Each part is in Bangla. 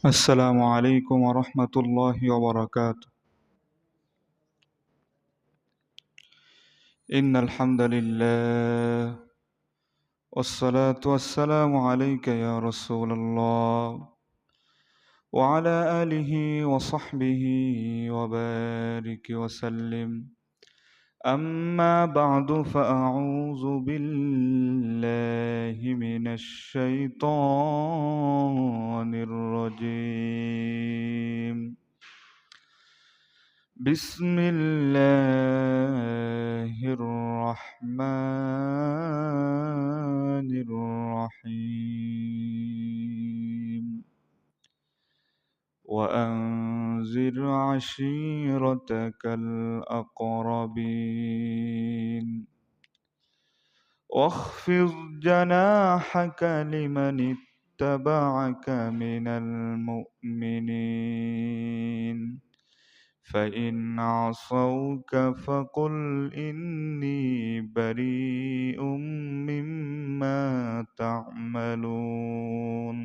السلام عليكم ورحمة الله وبركاته. إن الحمد لله والصلاة والسلام عليك يا رسول الله وعلى آله وصحبه وبارك وسلم. أما بعد فأعوذ بالله من الشيطان الرجيم. بسم الله الرحمن الرحيم. وأنذر عشيرتك الأقربين واخفض جناحك لمن اتبعك من المؤمنين فإن عصوك فقل إني بريء مما تعملون.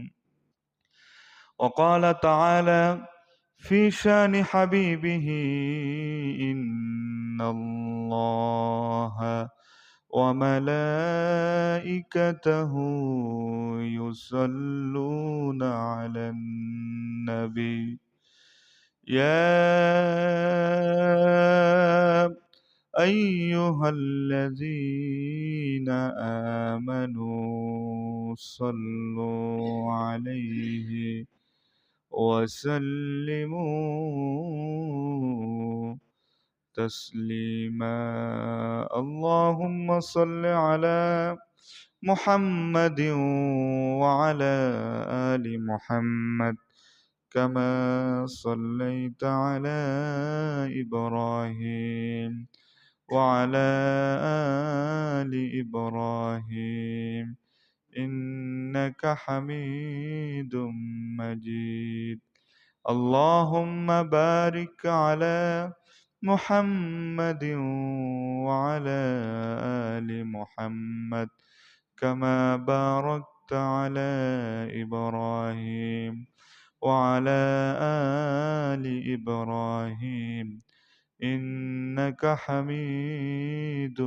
وقال تعالى في شان حبيبه إن الله وملائكته يصلون على النبي يا أيها الذين آمنوا صلوا عليه وسلموا تسليما. اللهم صل على محمد وعلى آل محمد كما صليت على إبراهيم وعلى آل إبراهيم إنك حميد مجيد. اللهم بارك على محمد وعلى آل محمد كما باركت على إبراهيم وعلى آل إبراهيم إنك حميد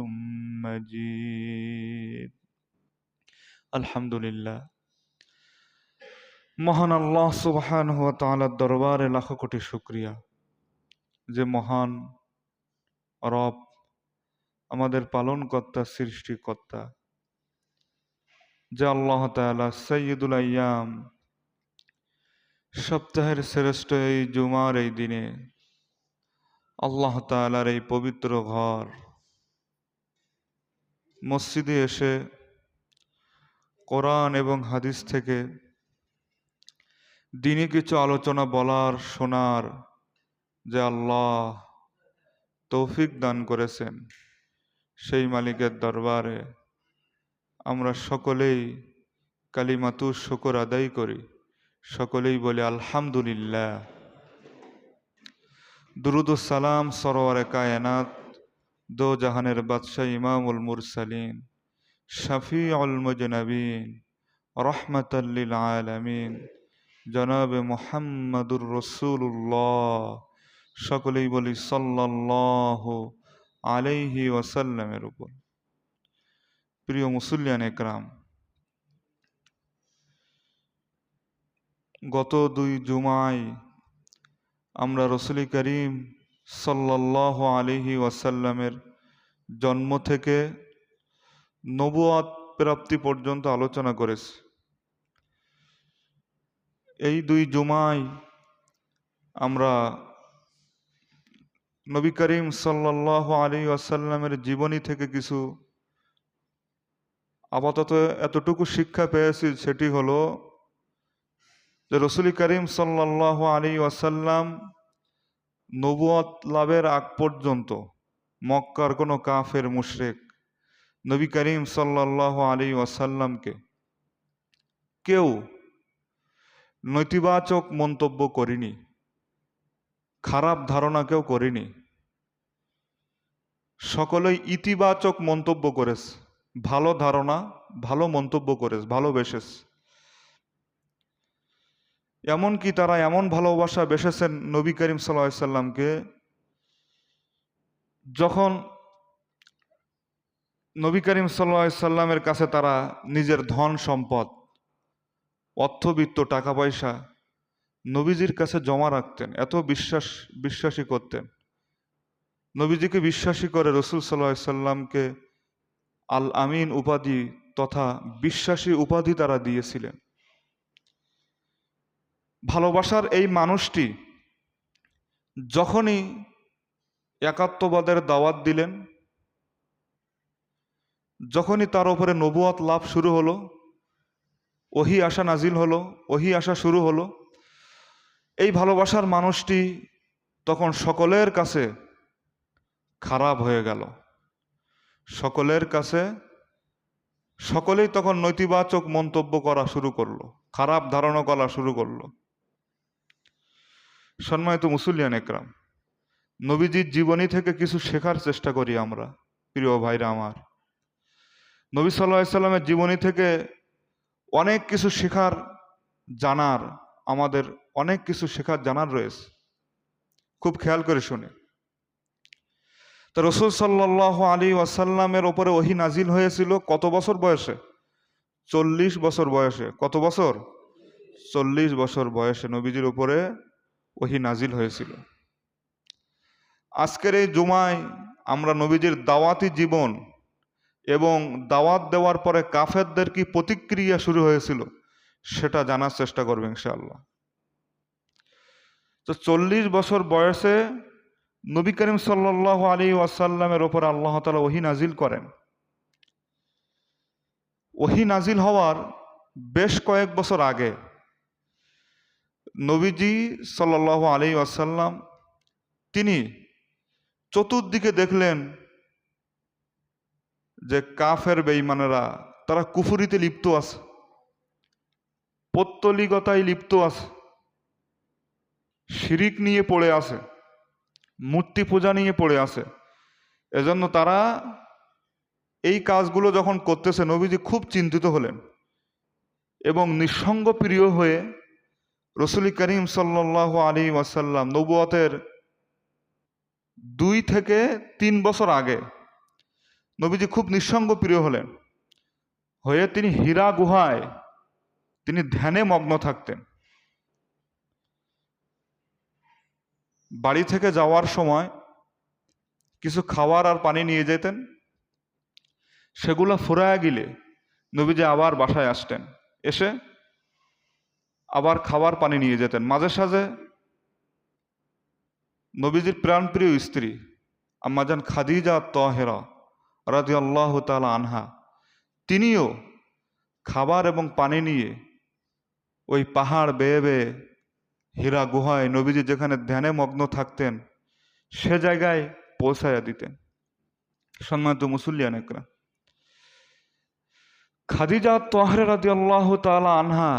مجيد. আলহামদুলিল্লাহ, মহান আল্লাহ সুবহানাহু ওয়া তাআলার দরবারে লাখো কোটি শুকরিয়া যে মহান রব, আমাদের পালনকর্তা, সৃষ্টিকর্তা, যে আল্লাহ তাআলা সাইয়্যিদুল আইয়াম, সপ্তাহের শ্রেষ্ঠ এই জুমার এই দিনে আল্লাহ তাআলার এই পবিত্র ঘর মসজিদে এসে কোরআন এবং হাদিস থেকে দিনী কিছু আলোচনা বলার, শোনার যে আল্লাহ তৌফিক দান করেছেন, সেই মালিকের দরবারে আমরা সকলেই কালিমাতু শুকর আদায় করি, সকলেই বলি আলহামদুলিল্লাহ। দুরুদ ও সালাম সরওয়ারে কায়নাত, দো জাহানের বাদশাহ ইমামুল মুরসালিন, শফিউল মুজনবিন, রহমাতাল লিল আলামিন জনাবে মুহাম্মাদুর রাসূলুল্লাহ, সকলেই বলি সাল্লাল্লাহু আলাইহি ওয়াসাল্লামের উপর। প্রিয় মুসল্লিয়ান একরাম, গত 2 জুমায় আমরা রসুল করিম সাল্লাল্লাহু আলাইহি ওয়াসাল্লামের জন্ম থেকে নবুয়ত প্রাপ্তি পর্যন্ত আলোচনা করেছি। এই 2 জুমায় আমরা নবী করিম সাল্লাল্লাহু আলাইহি ওয়াসাল্লামের জীবনী থেকে কিছু আপাতত এতটুকু শিক্ষা পেয়েছি, সেটি হলো যে রসুল করিম সাল্লাল্লাহু আলাইহি ওয়াসাল্লাম নবুয়ত লাভের আগ পর্যন্ত মক্কার কোনো কাফের মুশরিক নবী করিম সাল্লাল্লাহু আলাইহি ওয়াসাল্লামকে কেউ নেতিবাচক মন্তব্য করেনি, খারাপ ধারণা কেউ করেনি, সকলেই ইতিবাচক মন্তব্য করেছে, ভালো ধারণা, ভালো মন্তব্য করেছে, ভালোবেসেছে। এমনকি তারা এমন ভালোবাসা বেসেছেন নবী করিম সাল্লাল্লাহু আলাইহি সাল্লামকে, যখন নবী করিম সাল্লাল্লাহু আলাইহি সাল্লামের কাছে তারা নিজের ধন সম্পদ, অর্থবিত্ত, টাকা পয়সা নবীজির কাছে জমা রাখতেন, এত বিশ্বাসী করতেন। নবীজিকে বিশ্বাসী করে রসুল সাল্লাল্লাহু আলাইহি সাল্লামকে আল আমিন উপাধি তথা বিশ্বাসী উপাধি তারা দিয়েছিলেন। ভালোবাসার এই মানুষটি যখনই একাত্মবাদের দাওয়াত দিলেন, যখনই তার উপরে নবুয়ত লাভ শুরু হলো, ওহী আসা নাজিল হলো, ওহী আসা শুরু হলো, এই ভালোবাসার মানুষটি তখন সকলের কাছে খারাপ হয়ে গেল। সকলের কাছে সকলেই তখন নেতিবাচক মন্তব্য করা শুরু করলো, খারাপ ধারণা করা শুরু করলো। সম্মানিত মুসল্লিয়ান একরাম, নবীজির জীবনী থেকে কিছু শেখার চেষ্টা করি আমরা, প্রিয় ভাইরা আমার। নবী সাল্লাল্লাহু আলাইহি সাল্লামের জীবনী থেকে অনেক কিছু শেখার, জানার, আমাদের অনেক কিছু শেখার জানার রয়েছে। খুব খেয়াল করে শুনে। তো রসুল সাল্লাল্লাহু আলাইহি ওয়াসাল্লামের ওপরে ওহী নাজিল হয়েছিল কত বছর বয়সে? 40 বছর বয়সে। কত বছর? 40 বছর বয়সে নবীজির উপরে ওহী নাজিল হয়েছিল। আজকের এই জুমায় আমরা নবীজির দাওয়াতি জীবন এবং দাওয়াত দেওয়ার পরে কাফেরদের কি প্রতিক্রিয়া শুরু হয়েছিল সেটা জানার চেষ্টা করবে ইনশাআল্লাহ। তো 40 বছর বয়সে নবী করিম সাল্লাল্লাহু আলাইহি ওয়াসাল্লামের ওপর আল্লাহ তাআলা ওহী নাজিল করেন। ওহী নাজিল হওয়ার বেশ কয়েক বছর আগে নবীজি সাল্লাল্লাহু আলাইহি ওয়াসাল্লাম তিনি চতুর্দিকে দেখলেন যে কাফের বেঈমানেরা তারা কুফরিতে লিপ্ত আছে, পৌত্তলিকতায় লিপ্ত আছে, শিরিক নিয়ে পড়ে আছে, মূর্তি পূজা নিয়ে পড়ে আছে। এজন্য তারা এই কাজগুলো যখন করতেছে নবীজি খুব চিন্তিত হলেন এবং নিঃসঙ্গ প্রিয় হয়ে রসুল করিম সাল্লাল্লাহু আলাইহি ওয়াসাল্লাম নবুয়তের 2 থেকে 3 বছর আগে নবীজি খুব নিঃসঙ্গ প্রিয় হলেন, হয়ে তিনি হীরা গুহায় তিনি ধ্যানে মগ্ন থাকতেন। বাড়ি থেকে যাওয়ার সময় কিছু খাবার আর পানি নিয়ে যেতেন, সেগুলো ফুরায়া গেলে নবীজি আবার বাসায় আসতেন, এসে আবার খাবার পানি নিয়ে যেতেন। মাঝে সাঝে নবীজির প্রাণপ্রিয় স্ত্রী আম্মাজান খাদিজা তাহেরা রাদিয়াল্লাহু তাআলা আনহা তিনিও খাবার এবং পানি নিয়ে ওই পাহাড় বেয়ে বেয়ে হীরা গুহায় নবীজি যেখানে ধ্যানে মগ্ন থাকতেন সে জায়গায় পৌঁছায়া দিতেন। সম্মানিত মুসল্লিয়ান একরাম, খাদিজা তাহেরা রাদিয়াল্লাহু তাআলা আনহা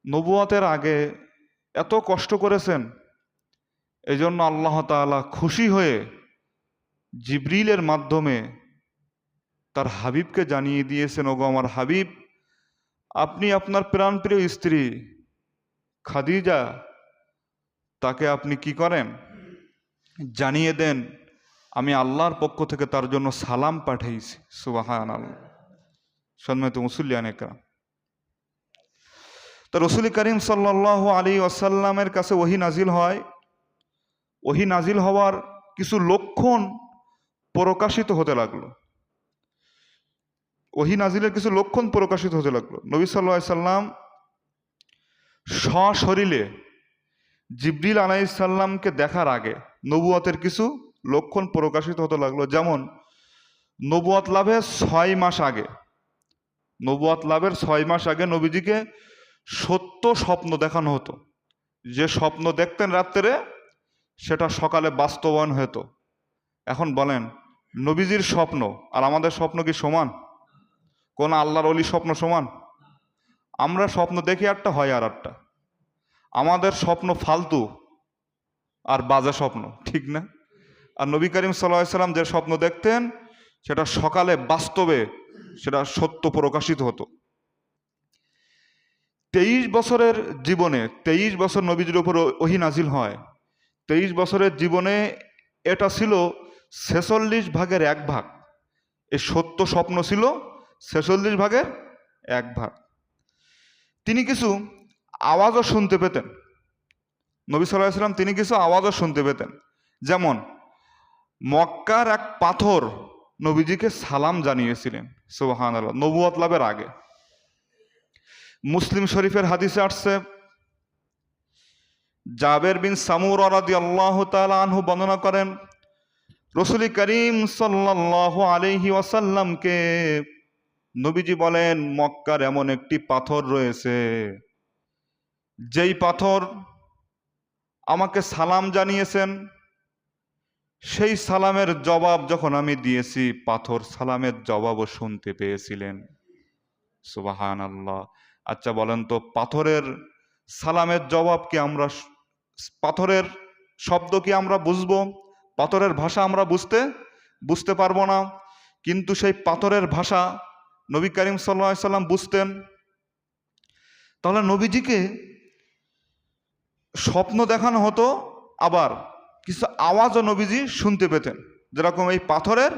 নবুয়তের আগে এত কষ্ট করেছেন, এই জন্য আল্লাহ তাআলা খুশি হয়ে জিবরিলের মাধ্যমে তার হাবিবকে জানিয়ে দিয়েছেন, ওগো আমার হাবিব, আপনি আপনার প্রাণপ্রিয় স্ত্রী খাদিজা তাকে আপনি কি করেন জানিয়ে দেন, আমি আল্লাহর পক্ষ থেকে তার জন্য সালাম পাঠাইছি। সুবহানাল্লাহ। সম্মানিত মুসল্লিয়ান একরাম, তা রসুল করিম সাল্লাল্লাহু আলাইহি ওয়াসাল্লামের কাছে ওহী নাজিল হয়। ওহী নাজিল হওয়ার কিছু লক্ষণ প্রকাশিত হতে লাগলো। ওহী নাজিলের কিছু লক্ষণ প্রকাশিত হতে লাগলো। নবী সাল্লাল্লাহু আলাইহি সাল্লাম সশরীরে জিবরিল আলাইহিস সালামকে দেখার আগে নবুয়তের কিছু লক্ষণ প্রকাশিত হতে লাগলো। যেমন নবুয়ত লাভের 6 মাস আগে, নবুয়ত লাভের 6 মাস আগে নবীজিকে সত্য স্বপ্ন দেখানো হতো। যে স্বপ্ন দেখতেন রাত্রে সেটা সকালে বাস্তবায়ন হতো। এখন বলেন, নবীজির স্বপ্ন আর আমাদের স্বপ্ন কি সমান? কোন আল্লাহর ওলি স্বপ্ন সমান? আমরা স্বপ্ন দেখি একটা, হয় আর একটা। আমাদের স্বপ্ন ফালতু আর বাজে স্বপ্ন, ঠিক না? আর নবী করিম সাল্লাল্লাহু আলাইহি সাল্লাম যে স্বপ্ন দেখতেন সেটা সকালে বাস্তবে সেটা সত্য প্রকাশিত হতো। 23 বছরের জীবনে 23 বছর নবীজির উপর ওহী নাজিল হয়। 23 বছরের জীবনে এটা ছিল 46 ভাগের 1 ভাগ। এই সত্য স্বপ্ন ছিল 46 ভাগের 1 ভাগ। তিনি কিছু আওয়াজও শুনতে পেতেন। নবী সাল্লাল্লাহু আলাইহি ওয়াসাল্লাম তিনি কিছু আওয়াজও শুনতে পেতেন। যেমন মক্কার এক পাথর নবীজিকে সালাম জানিয়েছিলেন, সুবহানাল্লাহ, নবুয়ত লাভের আগে। মুসলিম শরীফের হাদিসে আসছে, জাবের বিন সামুরা রাদিয়াল্লাহু তাআলা আনহু বর্ণনা করেন, রাসূল করিম সাল্লাল্লাহু আলাইহি ওয়াসাল্লামকে নবীজি বলেন, মক্কার এমন একটি পাথর রয়েছে, যেই পাথর আমাকে সালাম জানিয়েছেন, সেই সালামের জবাব যখন আমি দিয়েছি, পাথর সালামের জবাবও শুনতে পেয়েছিলেন। সুবহানাল্লাহ। আচ্ছা বলেন তো, পাথরের সালামের জবাব কি আমরা, পাথরের শব্দ কি আমরা বুঝবো? পাথরের ভাষা আমরা বুঝতে পারবো না, কিন্তু সেই পাথরের ভাষা নবী করিম সাল্লাল্লাহু আলাইহি সাল্লাম বুঝতেন। তাহলে নবীজিকে স্বপ্ন দেখানো হতো, আবার কিছু আওয়াজও নবীজি শুনতে পেতেন, যেরকম এই পাথরের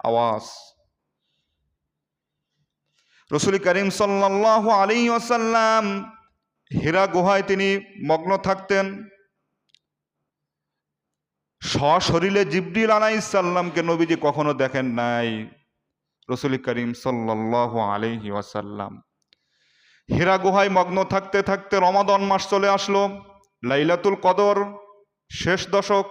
আওয়াজ। রাসূল করিম সাল্লাল্লাহু আলাইহি ওয়াসাল্লাম হিরা গুহায় তিনি মগ্ন থাকতেন। সশরীরে জিবরিল আলাইহিস সালামকে নবীজি কখনো দেখেন নাই। রাসূল করিম সাল্লাল্লাহু আলাইহি ওয়াসাল্লাম হিরা গুহায় মগ্ন থাকতে থাকতে রমাদান মাস চলে আসলো। লাইলাতুল কদর শেষ দশক।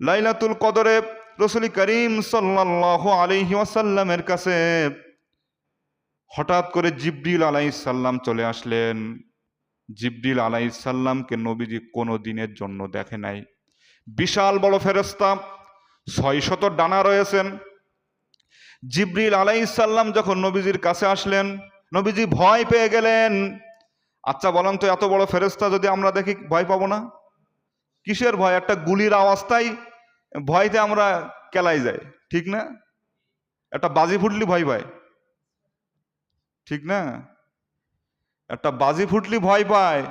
লাইলাতুল কদরে রাসূল করিম সাল্লাল্লাহু আলাইহি ওয়াসাল্লামের কাছে হঠাৎ করে জিবরিল আলাইহিস সালাম চলে আসলেন। জিবরিল আলাইহিস সালামকে নবীজি কোনো দিনের জন্য দেখে নাই। বিশাল বড় ফেরেশতা, 600 ডানা রয়েছেন। জিবরিল আলাইহিস সালাম যখন নবীজির কাছে আসলেন, নবীজি ভয় পেয়ে গেলেন। আচ্ছা বলেন তো, এত বড় ফেরেশতা যদি আমরা দেখি, ভয় পাবো না? কিসের ভয়? একটা গুলির আওয়াজটাই ভয়তে আমরা কেলাই যাই, ঠিক না? একটা বাজি ফুটলি ভয় পায়, ঠিক না? একটা বাজি ফুটলি ভয় পায়,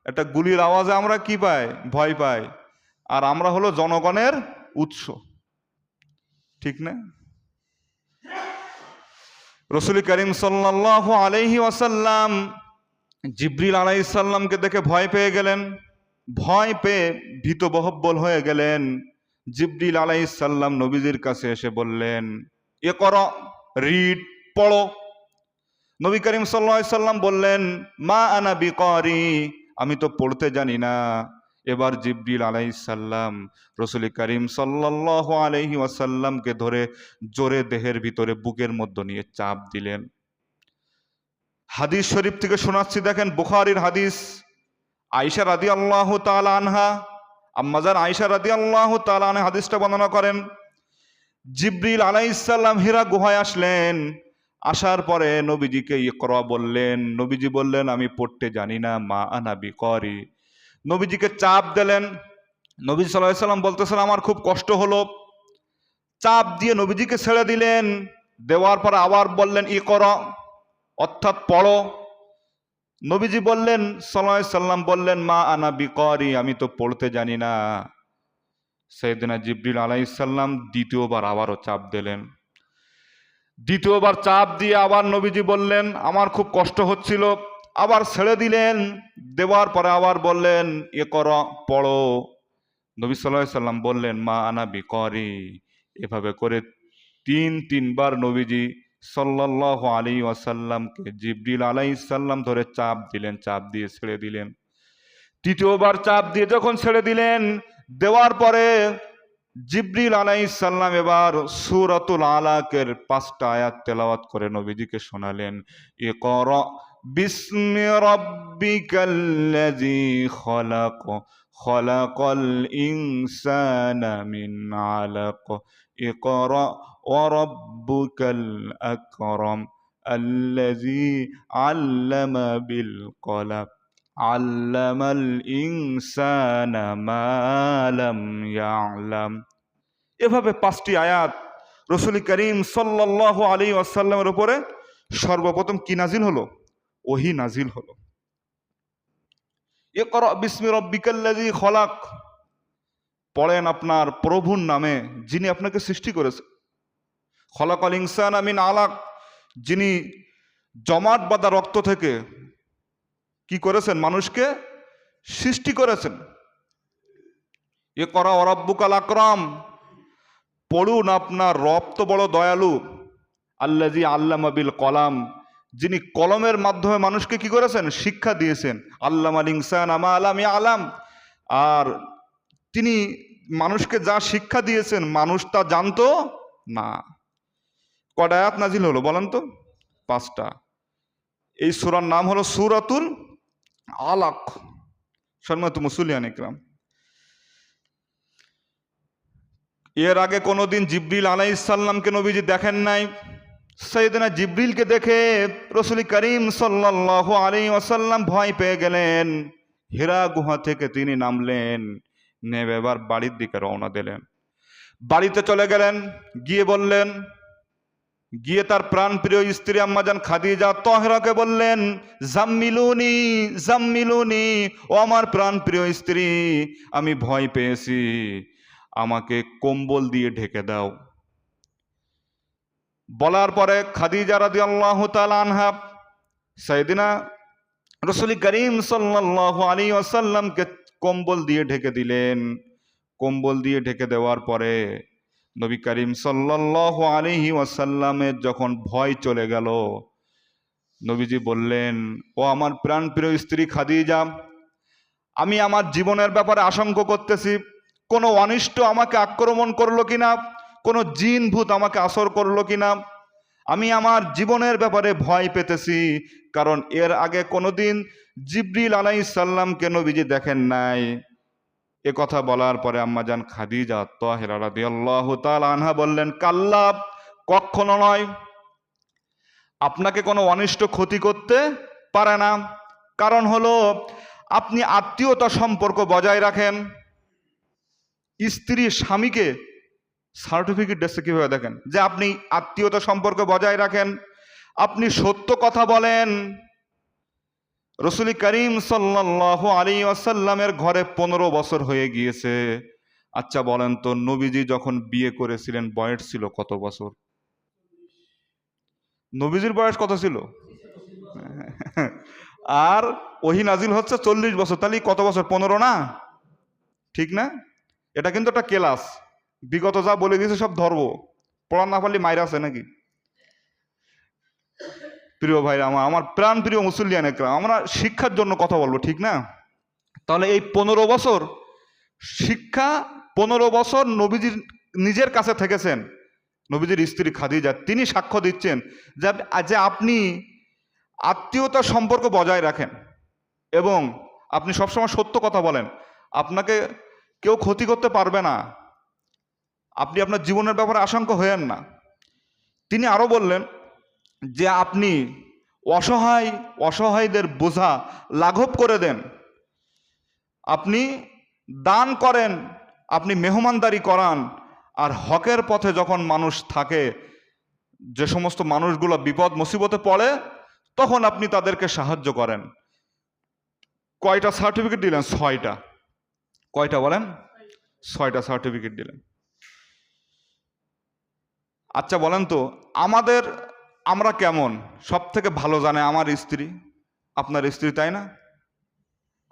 একটা গুলির আওয়াজে আমরা কি পাই? ভয় পাই। আর আমরা হলো জনগণের উৎস, ঠিক না? রাসূল করিম সাল্লাল্লাহু আলাইহি ওয়াসাল্লাম জিবরিল আলাইহিস সালামকে দেখে ভয় পেয়ে গেলেন। ভয় পেয়ে ভীতবহব্বল হয়ে গেলেন। জিবরিল আলাইহিস সালাম নবীজির কাছে এসে বললেন, ইকরা, রিড, পড়ো। নবী করিম সাল্লাল্লাহু আলাইহি সাল্লাম বললেন, মা আনা বিকারি, আমি তো পড়তে জানি না। এবার জিবরিল আলাইহিস সালাম রাসূল করিম সাল্লাল্লাহু আলাইহি ওয়াসাল্লামকে ধরে জোরে দেহের ভিতরে বুকের মধ্যে নিয়ে চাপ দিলেন। হাদিস শরীফ থেকে শোনাচ্ছি, দেখেন বুখারীর হাদিস। আয়েশা রাদিয়াল্লাহু তাআলা আনহা, আম্মাজান আয়েশা রাদিয়াল্লাহু তাআলা আনহা হাদিসটা বর্ণনা করেন, জিবরিল আলাইহিস সালাম হীরা গুহায় আসলেন। আসার পরে নবীজিকে ইকরা বললেন। নবীজি বললেন, আমি পড়তে জানি না, মা আনা বিকারি। নবীজিকে চাপ দিলেন। নবী সাল্লাল্লাহু আলাইহি সাল্লাম বলতেছেন, আমার খুব কষ্ট হলো। চাপ দিয়ে নবীজিকে ছেড়ে দিলেন। দেওয়ার পর আবার বললেন, ইকরা, অর্থাৎ পড়ো। নবীজি বললেন, সাল্লাল্লাহু আলাইহি সাল্লাম বললেন, মা আনা বিকারি, আমি তো পড়তে জানি না। সাইয়েদনা জিবরিল আলাইহিস সালাম দ্বিতীয়বার আবারও চাপ দিলেন। দ্বিতীয়বার চাপ দিয়ে আবার নবীজি বললেন, আমার খুব কষ্ট হচ্ছিল। আবার ছেড়ে দিলেন। দেওয়ার পরে আবার বললেন, ইকরা, পড়ো। নবী সাল্লাল্লাহু আলাইহি সাল্লাম বললেন, মা আনা বিকারি। এভাবে করে তিনবার নবীজি সাল্লাল্লাহু আলাইহি ওয়াসাল্লামকে জিবরিল আলাইহিস সালাম ধরে চাপ দিলেন, চাপ দিয়ে ছেড়ে দিলেন। তৃতীয়বার চাপ দিয়ে যখন ছেড়ে দিলেন, দেওয়ার পরে জিবরিল আলাইহিস সালাম এবার সূরাতুল আলাকের 5টা আয়াত তেলাওয়াত করে নবীজিকে শোনালেন। ইকরা বিসমি রাব্বিকাল্লাযী খলাক, খলাকাল ইনসানা মিন আলাক, ইকরা ওয়া রাব্বুকাল আকরাম, আল্লাযী আল্লামা বিল কলাম, আল্লামাল ইনসানা মা লাম ইয়ালাম। এভাবে 5টি আয়াত রাসূল করিম সাল্লাল্লাহু আলাইহি ওয়াসাল্লামের উপরে সর্বপ্রথম কি নাজিল হলো? ওহী নাজিল হলো। ইকরা বিসমি রাব্বিকাল্লাযী খলাক, পড়েন আপনার প্রভুর নামে যিনি আপনাকে সৃষ্টি করেছেন। খলাকাল ইনসানা মিন আলাক, যিনি জমাট বাঁধা রক্ত থেকে কি করেছেন? মানুষকে সৃষ্টি করেছেন। ইকরা ওয়া রাব্বুকাল আকরাম, পড়ুন আপনার রব তো বড় দয়ালু। আল্লাযী আল্লামা বিল কলাম, যিনি কলমের মাধ্যমে মানুষকে কি করেছেন? শিক্ষা দিয়েছেন। আল্লামাল ইনসানা মা লাম ইয়ালাম, আর তিনি মানুষকে যা শিক্ষা দিয়েছেন মানুষ তা জানতো না। কয়টা আয়াত নাজিল হলো বলেন তো? 5টা। এই সূরার নাম হলো সূরাতুল আলাক। সম্মানিত মুসল্লিয়ান ইকরাম, এর আগে কোনোদিন জিবরিল আলাইহিস সালামকে নবীজি দেখেন নাই। সাইয়েদনা জিবরিলকে দেখে রাসূল করিম সাল্লাল্লাহু আলাইহি ওয়াসাল্লাম ভয় পেয়ে গেলেন। হিরা গুহা থেকে তিনি নামলেন, নেমে এবার বাড়ির দিকে রওনা দিলেন। বাড়িতে চলে গেলেন, গিয়ে তার প্রাণ প্রিয় স্ত্রী আম্মাজান খাদিজা তাহেরাকে বললেন, জাম্মিলুনি জাম্মিলুনি, ও আমার প্রাণ প্রিয় স্ত্রী, আমি ভয় পেয়েছি, আমাকে কম্বল দিয়ে ঢেকে দাও। বলার পরে খাদিজা রাদিয়াল্লাহু তাআলা আনহা সাইয়েদিনা রাসূল করিম সাল্লাল্লাহু আলাইহি ওয়াসাল্লামকে কম্বল দিয়ে ঢেকে দিলেন। কম্বল দিয়ে ঢেকে দেওয়ার পরে নবী করিম সাল্লাল্লাহু আলাইহি ওয়াসাল্লামের যখন ভয় চলে গেল, নবীজি বললেন, ও আমার প্রাণ প্রিয় স্ত্রী খাদিজা, আমি আমার জীবনের ব্যাপারে আশঙ্কা করতেছি, কোনো অনিষ্ট আমাকে আক্রমণ করলো কিনা, কোনো জিন ভূত আমাকে আসর করলো কিনা। আমি আমার জীবনের ব্যাপারে ভয় পেতেছি, কারণ এর আগে কোনোদিন জিবরিল আলাইহিস সালামকে নবীজি দেখেন নাই। এ কথা বলার পরে আম্মাজান খাদিজা তাহেরা রাদিয়াল্লাহু তাআলা আনহা বললেন, কাল্লা, কখনো নয়, আপনাকে কোনো অনিষ্ট ক্ষতি করতে পারে না। কারণ হলো আপনি আত্মীয়তা সম্পর্ক বজায় রাখেন। স্ত্রী স্বামীকে সার্টিফিকেট দিচ্ছে কিভাবে দেখেন, যে আপনি আত্মীয়তা সম্পর্ক বজায় রাখেন, আপনি সত্য কথা বলেন। রাসূল করিম সাল্লাল্লাহু আলাইহি ওয়াসাল্লামের ঘরে 15 বছর হয়ে গিয়েছে। আচ্ছা বলেন তো, নবীজি যখন বিয়ে করেছিলেন বয়স ছিল কত বছর? নবীজির বয়স কত ছিল? আর ওহী নাজিল হচ্ছে 40 বছর, তাহলে কত বছর? 15 না? ঠিক না? এটা কিন্তু একটা ক্লাস, বিগত যা বলে দিয়েছে সব ধরবো, পড়া না পারলে মাইরা আছে নাকি? প্রিয় ভাইরা আমার প্রাণ প্রিয় মুসল্লিয়ান একরাম, আমরা শিক্ষার জন্য কথা বলবো, ঠিক না? তাহলে এই 15 বছর শিক্ষা, 15 বছর নবীজির নিজের কাছে থেকেছেন। নবীজির স্ত্রী খাদিজা তিনি সাক্ষ্য দিচ্ছেন যে আপনি আত্মীয়তার সম্পর্ক বজায় রাখেন এবং আপনি সবসময় সত্য কথা বলেন, আপনাকে কেউ ক্ষতি করতে পারবে না, আপনি আপনার জীবনের ব্যাপারে আশঙ্কা হয়েন না। তিনি আরো বললেন যে আপনি অসহায়দের বোঝা লাঘব করে দেন, আপনি দান করেন, আপনি মেহমানদারি করান, আর হকের পথে যখন মানুষ থাকে, যে সমস্ত মানুষগুলো বিপদ মুসিবতে পড়ে, তখন আপনি তাদেরকে সাহায্য করেন। কয়টা সার্টিফিকেট দিলেন? 6টা। কয়টা বলেন? 6টা সার্টিফিকেট দিলেন। আচ্ছা বলেন তো, আমরা কেমন? সব থেকে ভালো জানে আমার স্ত্রী, আপনার স্ত্রী, তাই না?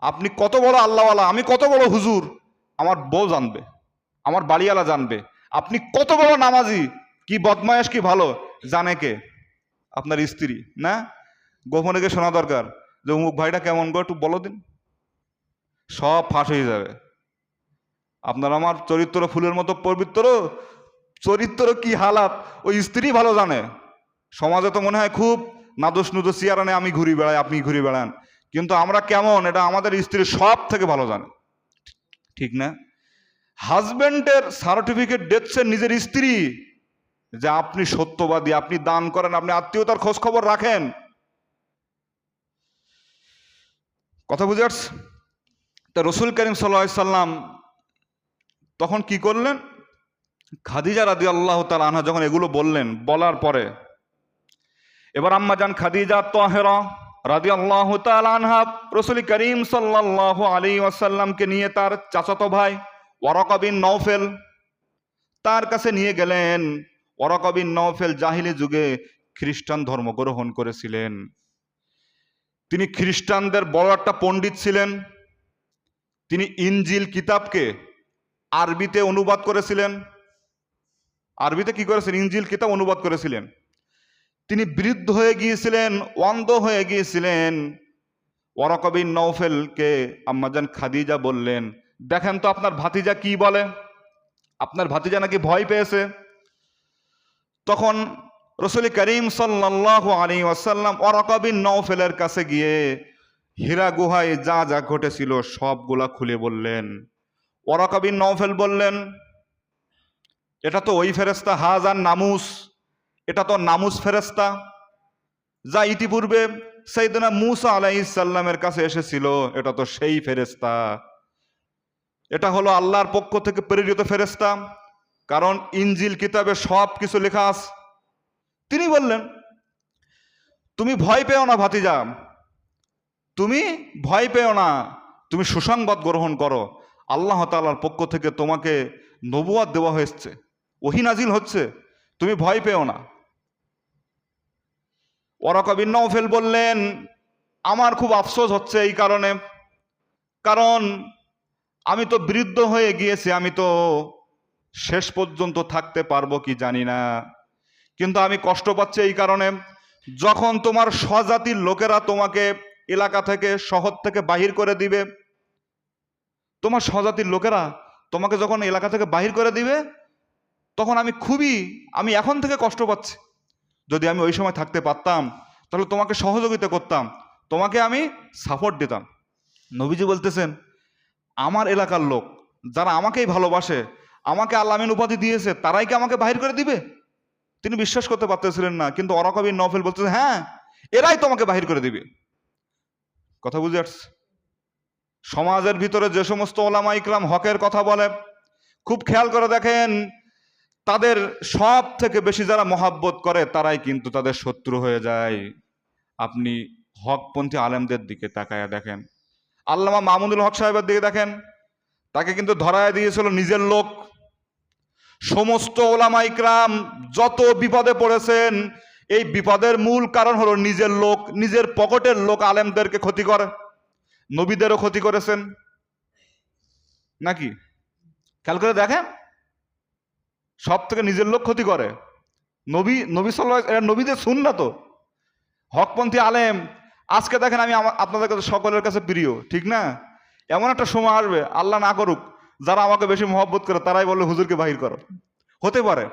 আপনি কত বড় আল্লাহওয়ালা, আমি কত বড় হুজুর, আমার বউ জানবে, আমার বাড়িওয়ালা জানবে। আপনি কত বড় নামাজি, কি বদমায়েশ, কি ভালো, জানে কে? আপনার স্ত্রী না? গোপনে গিয়ে শোনা দরকার যে অমুক ভাইটা কেমন গো, একটু বলো দিন, সব ফাঁস হয়ে যাবে। আপনার আমার চরিত্র ফুলের মতো পবিত্র, চরিত্র কি হালাত ওই স্ত্রী ভালো জানে। সমাজে তো মনে হয় খুব নাদোষ নুদোষ চেয়ারানে আমি ঘুরি বেড়াই, আপনি ঘুরি বেড়ান, কিন্তু আমরা কেমন এটা আমাদের স্ত্রী সব থেকে ভালো জানে, ঠিক না? হাজবেন্ডের সার্টিফিকেট দিচ্ছেন নিজের স্ত্রী যে আপনি সত্যবাদী, আপনি দান করেন, আপনি আত্মীয়তার খোঁজ খবর রাখেন। কথা বুঝে আসছে? তা রাসূল করিম সাল্লাল্লাহু আলাইহি সাল্লাম তখন কি করলেন? খাদিজা রাদিয়াল্লাহু তাআলা আনহা যখন এগুলো বললেন, বলার পরে এবার আম্মাজান খাদিজা তাহেরা রাদিয়াল্লাহু তাআলা আনহা রাসূল করিম সাল্লাল্লাহু আলাইহি ওয়াসাল্লামকে নিয়ে তার চাচাতো ভাই ওয়ারাকা বিন নওফেল তার কাছে নিয়ে গেলেন। ওয়ারাকা বিন নওফেল জাহিলি যুগে খ্রিস্টান ধর্ম গ্রহণ করেছিলেন। তিনি খ্রিস্টানদের বড় একটা পণ্ডিত ছিলেন। তিনি ইনজিল কিতাবকে আরবিতে অনুবাদ করেছিলেন। আরবিতে কি করেছেন? ইনজিল কিতাব অনুবাদ করেছিলেন। তিনি বৃদ্ধ হয়ে গিয়েছিলেন, অন্ধ হয়ে গিয়েছিলেন। ওয়ারাকা বিন নওফেলকে আম্মাজান খাদিজা বললেন, দেখেন তো আপনার ভাতিজা কি বলে, আপনার ভাতিজা নাকি ভয় পেয়েছে। তখন রাসূল করিম সাল্লাল্লাহু আলাইহি ওয়াসাল্লাম ওয়ারাকা বিন নওফেলের কাছে গিয়ে হীরা গুহায় যা যা ঘটেছিল সবগুলা খুলে বললেন। ওয়ারাকা বিন নওফেল বললেন, এটা তো ওই ফেরেশতা হাজান নামুস, এটা তো নামুস ফেরেশতা যা ইতিপূর্বে সাইয়েদনা মূসা আলাইহিস সালামের কাছে এসেছিল। এটা তো সেই ফেরেশতা, এটা হলো আল্লাহর পক্ষ থেকে প্রেরিত ফেরেশতা, কারণ ইনজিল কিতাবে সব কিছু লেখা আছে। তিনি বললেন, তুমি ভয় পেও না ভাতিজা, তুমি ভয় পেও না, তুমি সুসংবাদ গ্রহণ করো। আল্লাহ তাআলার পক্ষ থেকে তোমাকে নবুয়ত দেওয়া হয়েছে, ওহী নাজিল হচ্ছে, তুমি ভয় পেও না। ওয়ারাকা বিন নওফেল বললেন, আমার খুব আফসোস হচ্ছে এই কারণে, কারণ আমি তো বৃদ্ধ হয়ে গিয়েছি, আমি তো শেষ পর্যন্ত থাকতে পারবো কি জানি না, কিন্তু আমি কষ্ট পাচ্ছি এই কারণে, যখন তোমার স্বজাতির লোকেরা তোমাকে এলাকা থেকে, শহর থেকে বাহির করে দিবে, তোমার স্বজাতির লোকেরা তোমাকে যখন এলাকা থেকে বাহির করে দিবে, তখন আমি এখন থেকে কষ্ট পাচ্ছি। যদি আমি ওই সময় থাকতে পারতাম তাহলে তোমাকে সহযোগিতা করতাম, তোমাকে আমি সাপোর্ট দিতাম। নবীজি বলতেছেন, আমার এলাকার লোক যারা আমাকেই ভালোবাসে, আমাকে আল আমিন উপাধি দিয়েছে, তারাই কি আমাকে বাহির করে দিবে? তিনি বিশ্বাস করতে পারতেছিলেন না, কিন্তু ওয়ারাকা বিন নওফেল বলতেছে, হ্যাঁ, এরাই তোমাকে বাহির করে দিবে। কথা বুঝে আসছে? সমাজের ভিতরে যে সমস্ত ওলামা ইকরাম হকের কথা বলে, খুব খেয়াল করে দেখেন, তাদের সব থেকে বেশি যারা মহাব্বত করে তারাই কিন্তু তাদের শত্রু হয়ে যায়। আপনি হকপন্থী আলেমদের দিকে তাকায়া দেখেন, আল্লামা মামুনুল হক সাহেবের দিকে দেখেন, তাকে কিন্তু ধরায় দিয়েছিল নিজের লোক। সমস্ত ওলামা ইকরাম যত বিপদে পড়েছেন, এই বিপদের মূল কারণ হলো নিজের লোক, নিজের পকেটের লোক আলেমদেরকে ক্ষতি করে। নবীদেরও ক্ষতি করেছেন নাকি? খেয়াল করে দেখেন, সব থেকে নিজের লোক ক্ষতি করে। নবী সাল্লাল্লাহু আলাইহি ওয়াসাল্লাম, নবীদের সুন্নাত। হকপন্থী আলেম আজকে দেখেন, আমি আপনাদের কাছে সকলের কাছে প্রিয়, ঠিক না? এমন একটা সময় আসবে, আল্লাহ না করুক, যারা আমাকে বেশি মহব্বত করে তারাই বলবে হুজুরকে বাহির করো। হতে পারে,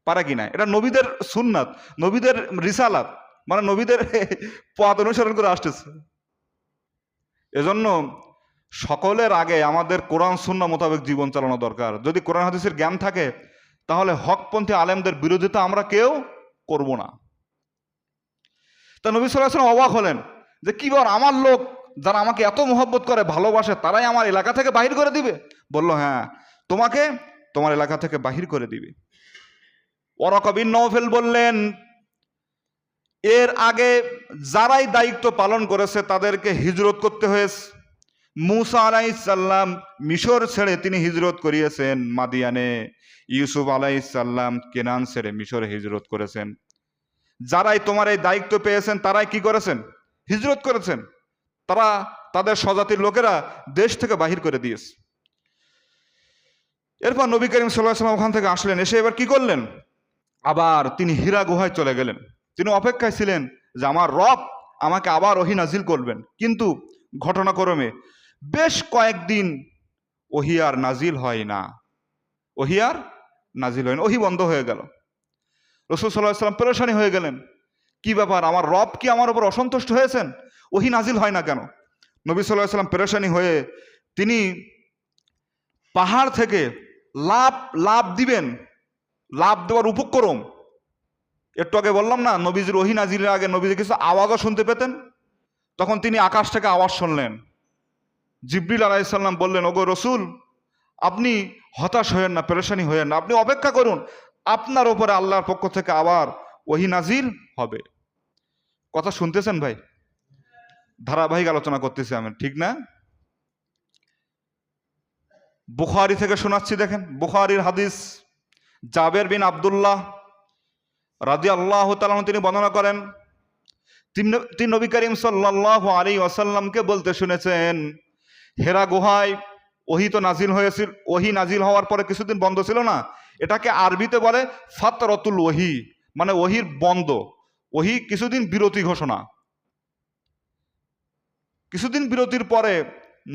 পারে কি না? এটা নবীদের সুন্নাত, নবীদের রিসালাত, মানে নবীদের পথ অনুসরণ করে আসতেছে। এজন্য সকলের আগে আমাদের কোরআন সুন্নাহ মোতাবেক জীবন চালানো দরকার। যদি কোরআন হাদিসের জ্ঞান থাকে তাহলে হকপন্থী আলেমদের বিরোধিতা আমরা কেউ করব না। তা নবী সাল্লাল্লাহু আলাইহি ওয়াসাল্লাম অবাক হলেন যে, কি বল, আমার লোক যারা আমাকে এত মহব্বত করে, ভালোবাসে, তারাই আমার এলাকা থেকে বাহির করে দিবে? বলল, হ্যাঁ, তোমাকে তোমার এলাকা থেকে বাহির করে দিবে। ওয়ারাকা বিন নওফেল বললেন, এর আগে যারাই দায়িত্ব পালন করেছে তাদেরকে হিজরত করতে হয়েছে। মূসা আলাইহিস সালাম মিশর ছেড়ে তিনি হিজরত করিয়েছেন মাদিয়ানে, ইউসুফ আলাইহিস সালাম কেনান ছেড়ে মিশরে হিজরত করেছেন। যারাই তোমার এই দায়িত্ব পেয়েছেন তারাই কি করেছেন? হিজরত করেছেন। তারা তাদের স্বজাতির লোকেরা দেশ থেকে বাহির করে দিয়েছে। এরপর নবী করিম সাল্লাল্লাহু আলাইহি ওয়াসাল্লাম ওখান থেকে আসলেন, এসে এবার কি করলেন? আবার তিনি হীরা গুহায় চলে গেলেন। তিনি অপেক্ষায় ছিলেন যে আমার রব আমাকে আবার ওহী নাজিল করবেন, কিন্তু ঘটনাক্রমে বেশ কয়েকদিন ওহী আর নাজিল হয় না, ওহী আর নাজিল হয় না, ওহী বন্ধ হয়ে গেল। রাসূল সাল্লাল্লাহু আলাইহি ওয়াসাল্লাম পেরেশানি হয়ে গেলেন, কি ব্যাপার, আমার রব কি আমার উপর অসন্তুষ্ট হয়েছেন? ওহী নাজিল হয় না কেন? নবী সাল্লাল্লাহু আলাইহি ওয়াসাল্লাম পেরেশানি হয়ে তিনি পাহাড় থেকে লাফ দিবেন, লাফ দেওয়ার উপক্রম। একটু আগে বললাম না, নবীজির ওহী নাজিলের আগে নবীজি কিছু আওয়াজও শুনতে পেতেন। তখন তিনি আকাশ থেকে আওয়াজ শুনলেন। জিবরিল আলাইহিস সালাম বললেন, ওগো রসুল, আপনি হতাশ হয়েন না, পেরেশানি হয়েন না, আপনি অপেক্ষা করুন, আপনার উপরে আল্লাহর পক্ষ থেকে আবার ওহী নাজিল হবে। কথা শুনতেছেন ভাই? ধারাবাহিক আলোচনা করতেছি আমি, ঠিক না? বুখারী থেকে শোনাচ্ছি, দেখেন বুখারীর হাদিস। জাবের বিন আব্দুল্লাহ রাদিয়াল্লাহু তাআলা তিনি বর্ণনা করেন, তিনি নবী করিম সাল্লাল্লাহু আলাইহি ওয়াসাল্লামকে বলতে শুনেছেন, হেরা গুহায় ওহী তো নাজিল হয়েছিল, ওহী নাজিল হওয়ার পরে কিছুদিন বন্ধ ছিল না, এটাকে আরবিতে বলে ফাতরাতুল ওহী, মানে ওহীর বন্ধ, ওহী কিছুদিন বিরতি ঘোষণা। কিছুদিন বিরতির পরে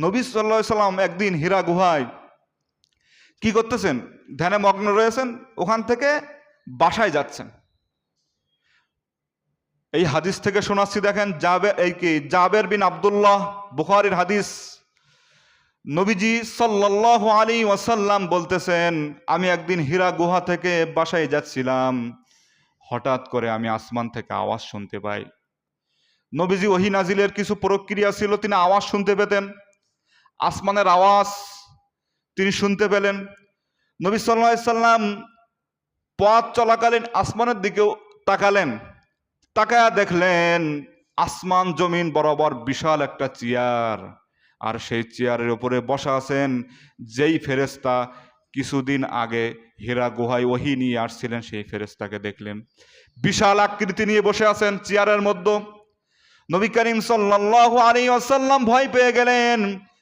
নবী সাল্লাল্লাহু আলাইহি সাল্লাম একদিন হীরা গুহায় কি করতেছেন, ধ্যানে মগ্ন রয়েছেন, ওখান থেকে বাসায় যাচ্ছেন। এই হাদিস থেকে শোনাচ্ছি, দেখেন জাবের বিন আব্দুল্লাহ, বুখারীর হাদিস। নবীজি সাল্লাল্লাহু আলাইহি ওয়াসাল্লাম বলতেছেন, আমি একদিন হীরা গুহা থেকে বাসায় যাচ্ছিলাম, হঠাৎ করে আমি আসমান থেকে আওয়াজ শুনতে পাই। নবীজি ওহী নাজিলের কিছু প্রক্রিয়া ছিল, তিনি আওয়াজ শুনতে পেতেন, আসমানের আওয়াজ তিনি শুনতে পেলেন। নবী সাল্লাল্লাহু আলাইহি সাল্লাম পথ চলাকালীন আসমানের দিকেও তাকালেন, তাকায়া দেখলেন আসমান জমিন বরাবর বিশাল একটা চেয়ার, আর সেই চেয়ারের উপরে বসা আছেন যেই ফেরেশতা কিছুদিন আগে হীরা গুহায় ওহী নিয়ে আসছিলেন, সেই ফেরেশতাকে দেখলেন বিশাল আকৃতি নিয়ে বসে আছেন চেয়ারের মধ্যে। নবী করিম সাল্লাল্লাহু আলাইহি ওয়াসাল্লাম ভয় পেয়ে গেলেন,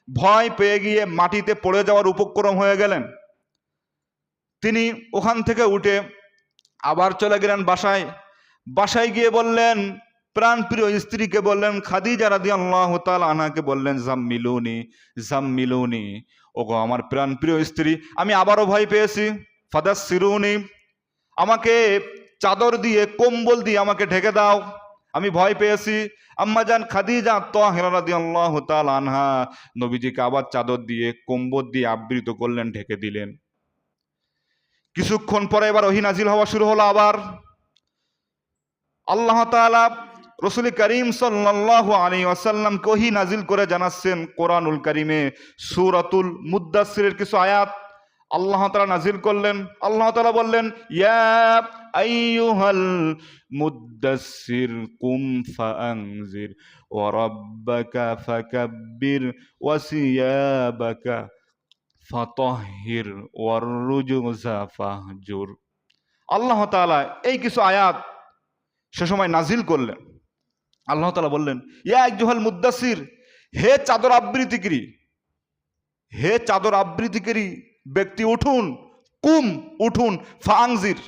ভয় পেয়ে গিয়ে মাটিতে পড়ে যাওয়ার উপক্রম হয়ে গেলেন। তিনি ওখান থেকে উঠে আবার চলে গেলেন বাসায়। বাসায় গিয়ে বললেন, প্রাণপ্রিয় স্ত্রীকে বললেন, খাদিজা রাদিয়াল্লাহু তাআলা আনহাকে বললেন, জাম্মিলুনি জাম্মিলুনি, ওগো আমার প্রাণপ্রিয় স্ত্রী, আমি আবারও ভয় পেয়েছি, ফাদাসসিরুনি, আমাকে চাদর দিয়ে কম্বল দিয়ে আমাকে ঢেকে দাও, আমি ভয় পেয়েছি। আম্মাজান খাদিজা তাহেরা রাদিয়াল্লাহু তাআলা আনহা নবীজিকে আবার চাদর দিয়ে কম্বল দিয়ে আবৃত করলেন, ঢেকে দিলেন। কিছুক্ষণ পরে এবার ওহী নাজিল হওয়া শুরু হলো। আবার আল্লাহ তাআলা রাসূল করিম সাল্লাল্লাহু আলাইহি ওয়াসাল্লামকে ওহী নাজিল করে জানাচ্ছেন, কোরআনুল কারীমে সূরাতুল মুদ্দাসসিরের কিছু আয়াত আল্লাহ তাআলা নাজিল করলেন। আল্লাহ তাআলা বললেন, ইয়া আইয়ুহাল মুদ্দাসসির কুম ফাআনজির ওয়া রাব্বাকা ফাকাব্বির ওয়া সিয়াবাকা ফাতাহহির ওয়ার রুজুজা ফাহজুর। আল্লাহ তাআলা এই কিছু আয়াত সে সময় নাজিল করলেন। আল্লাহ তাআলা বললেন, ইয়া আইয়ুহাল মুদ্দাসসির, হে চাদর আবৃতিকারী, হে চাদর আবৃতিকারী ব্যক্তি উঠুন, কুম উঠুন, ফাআনজির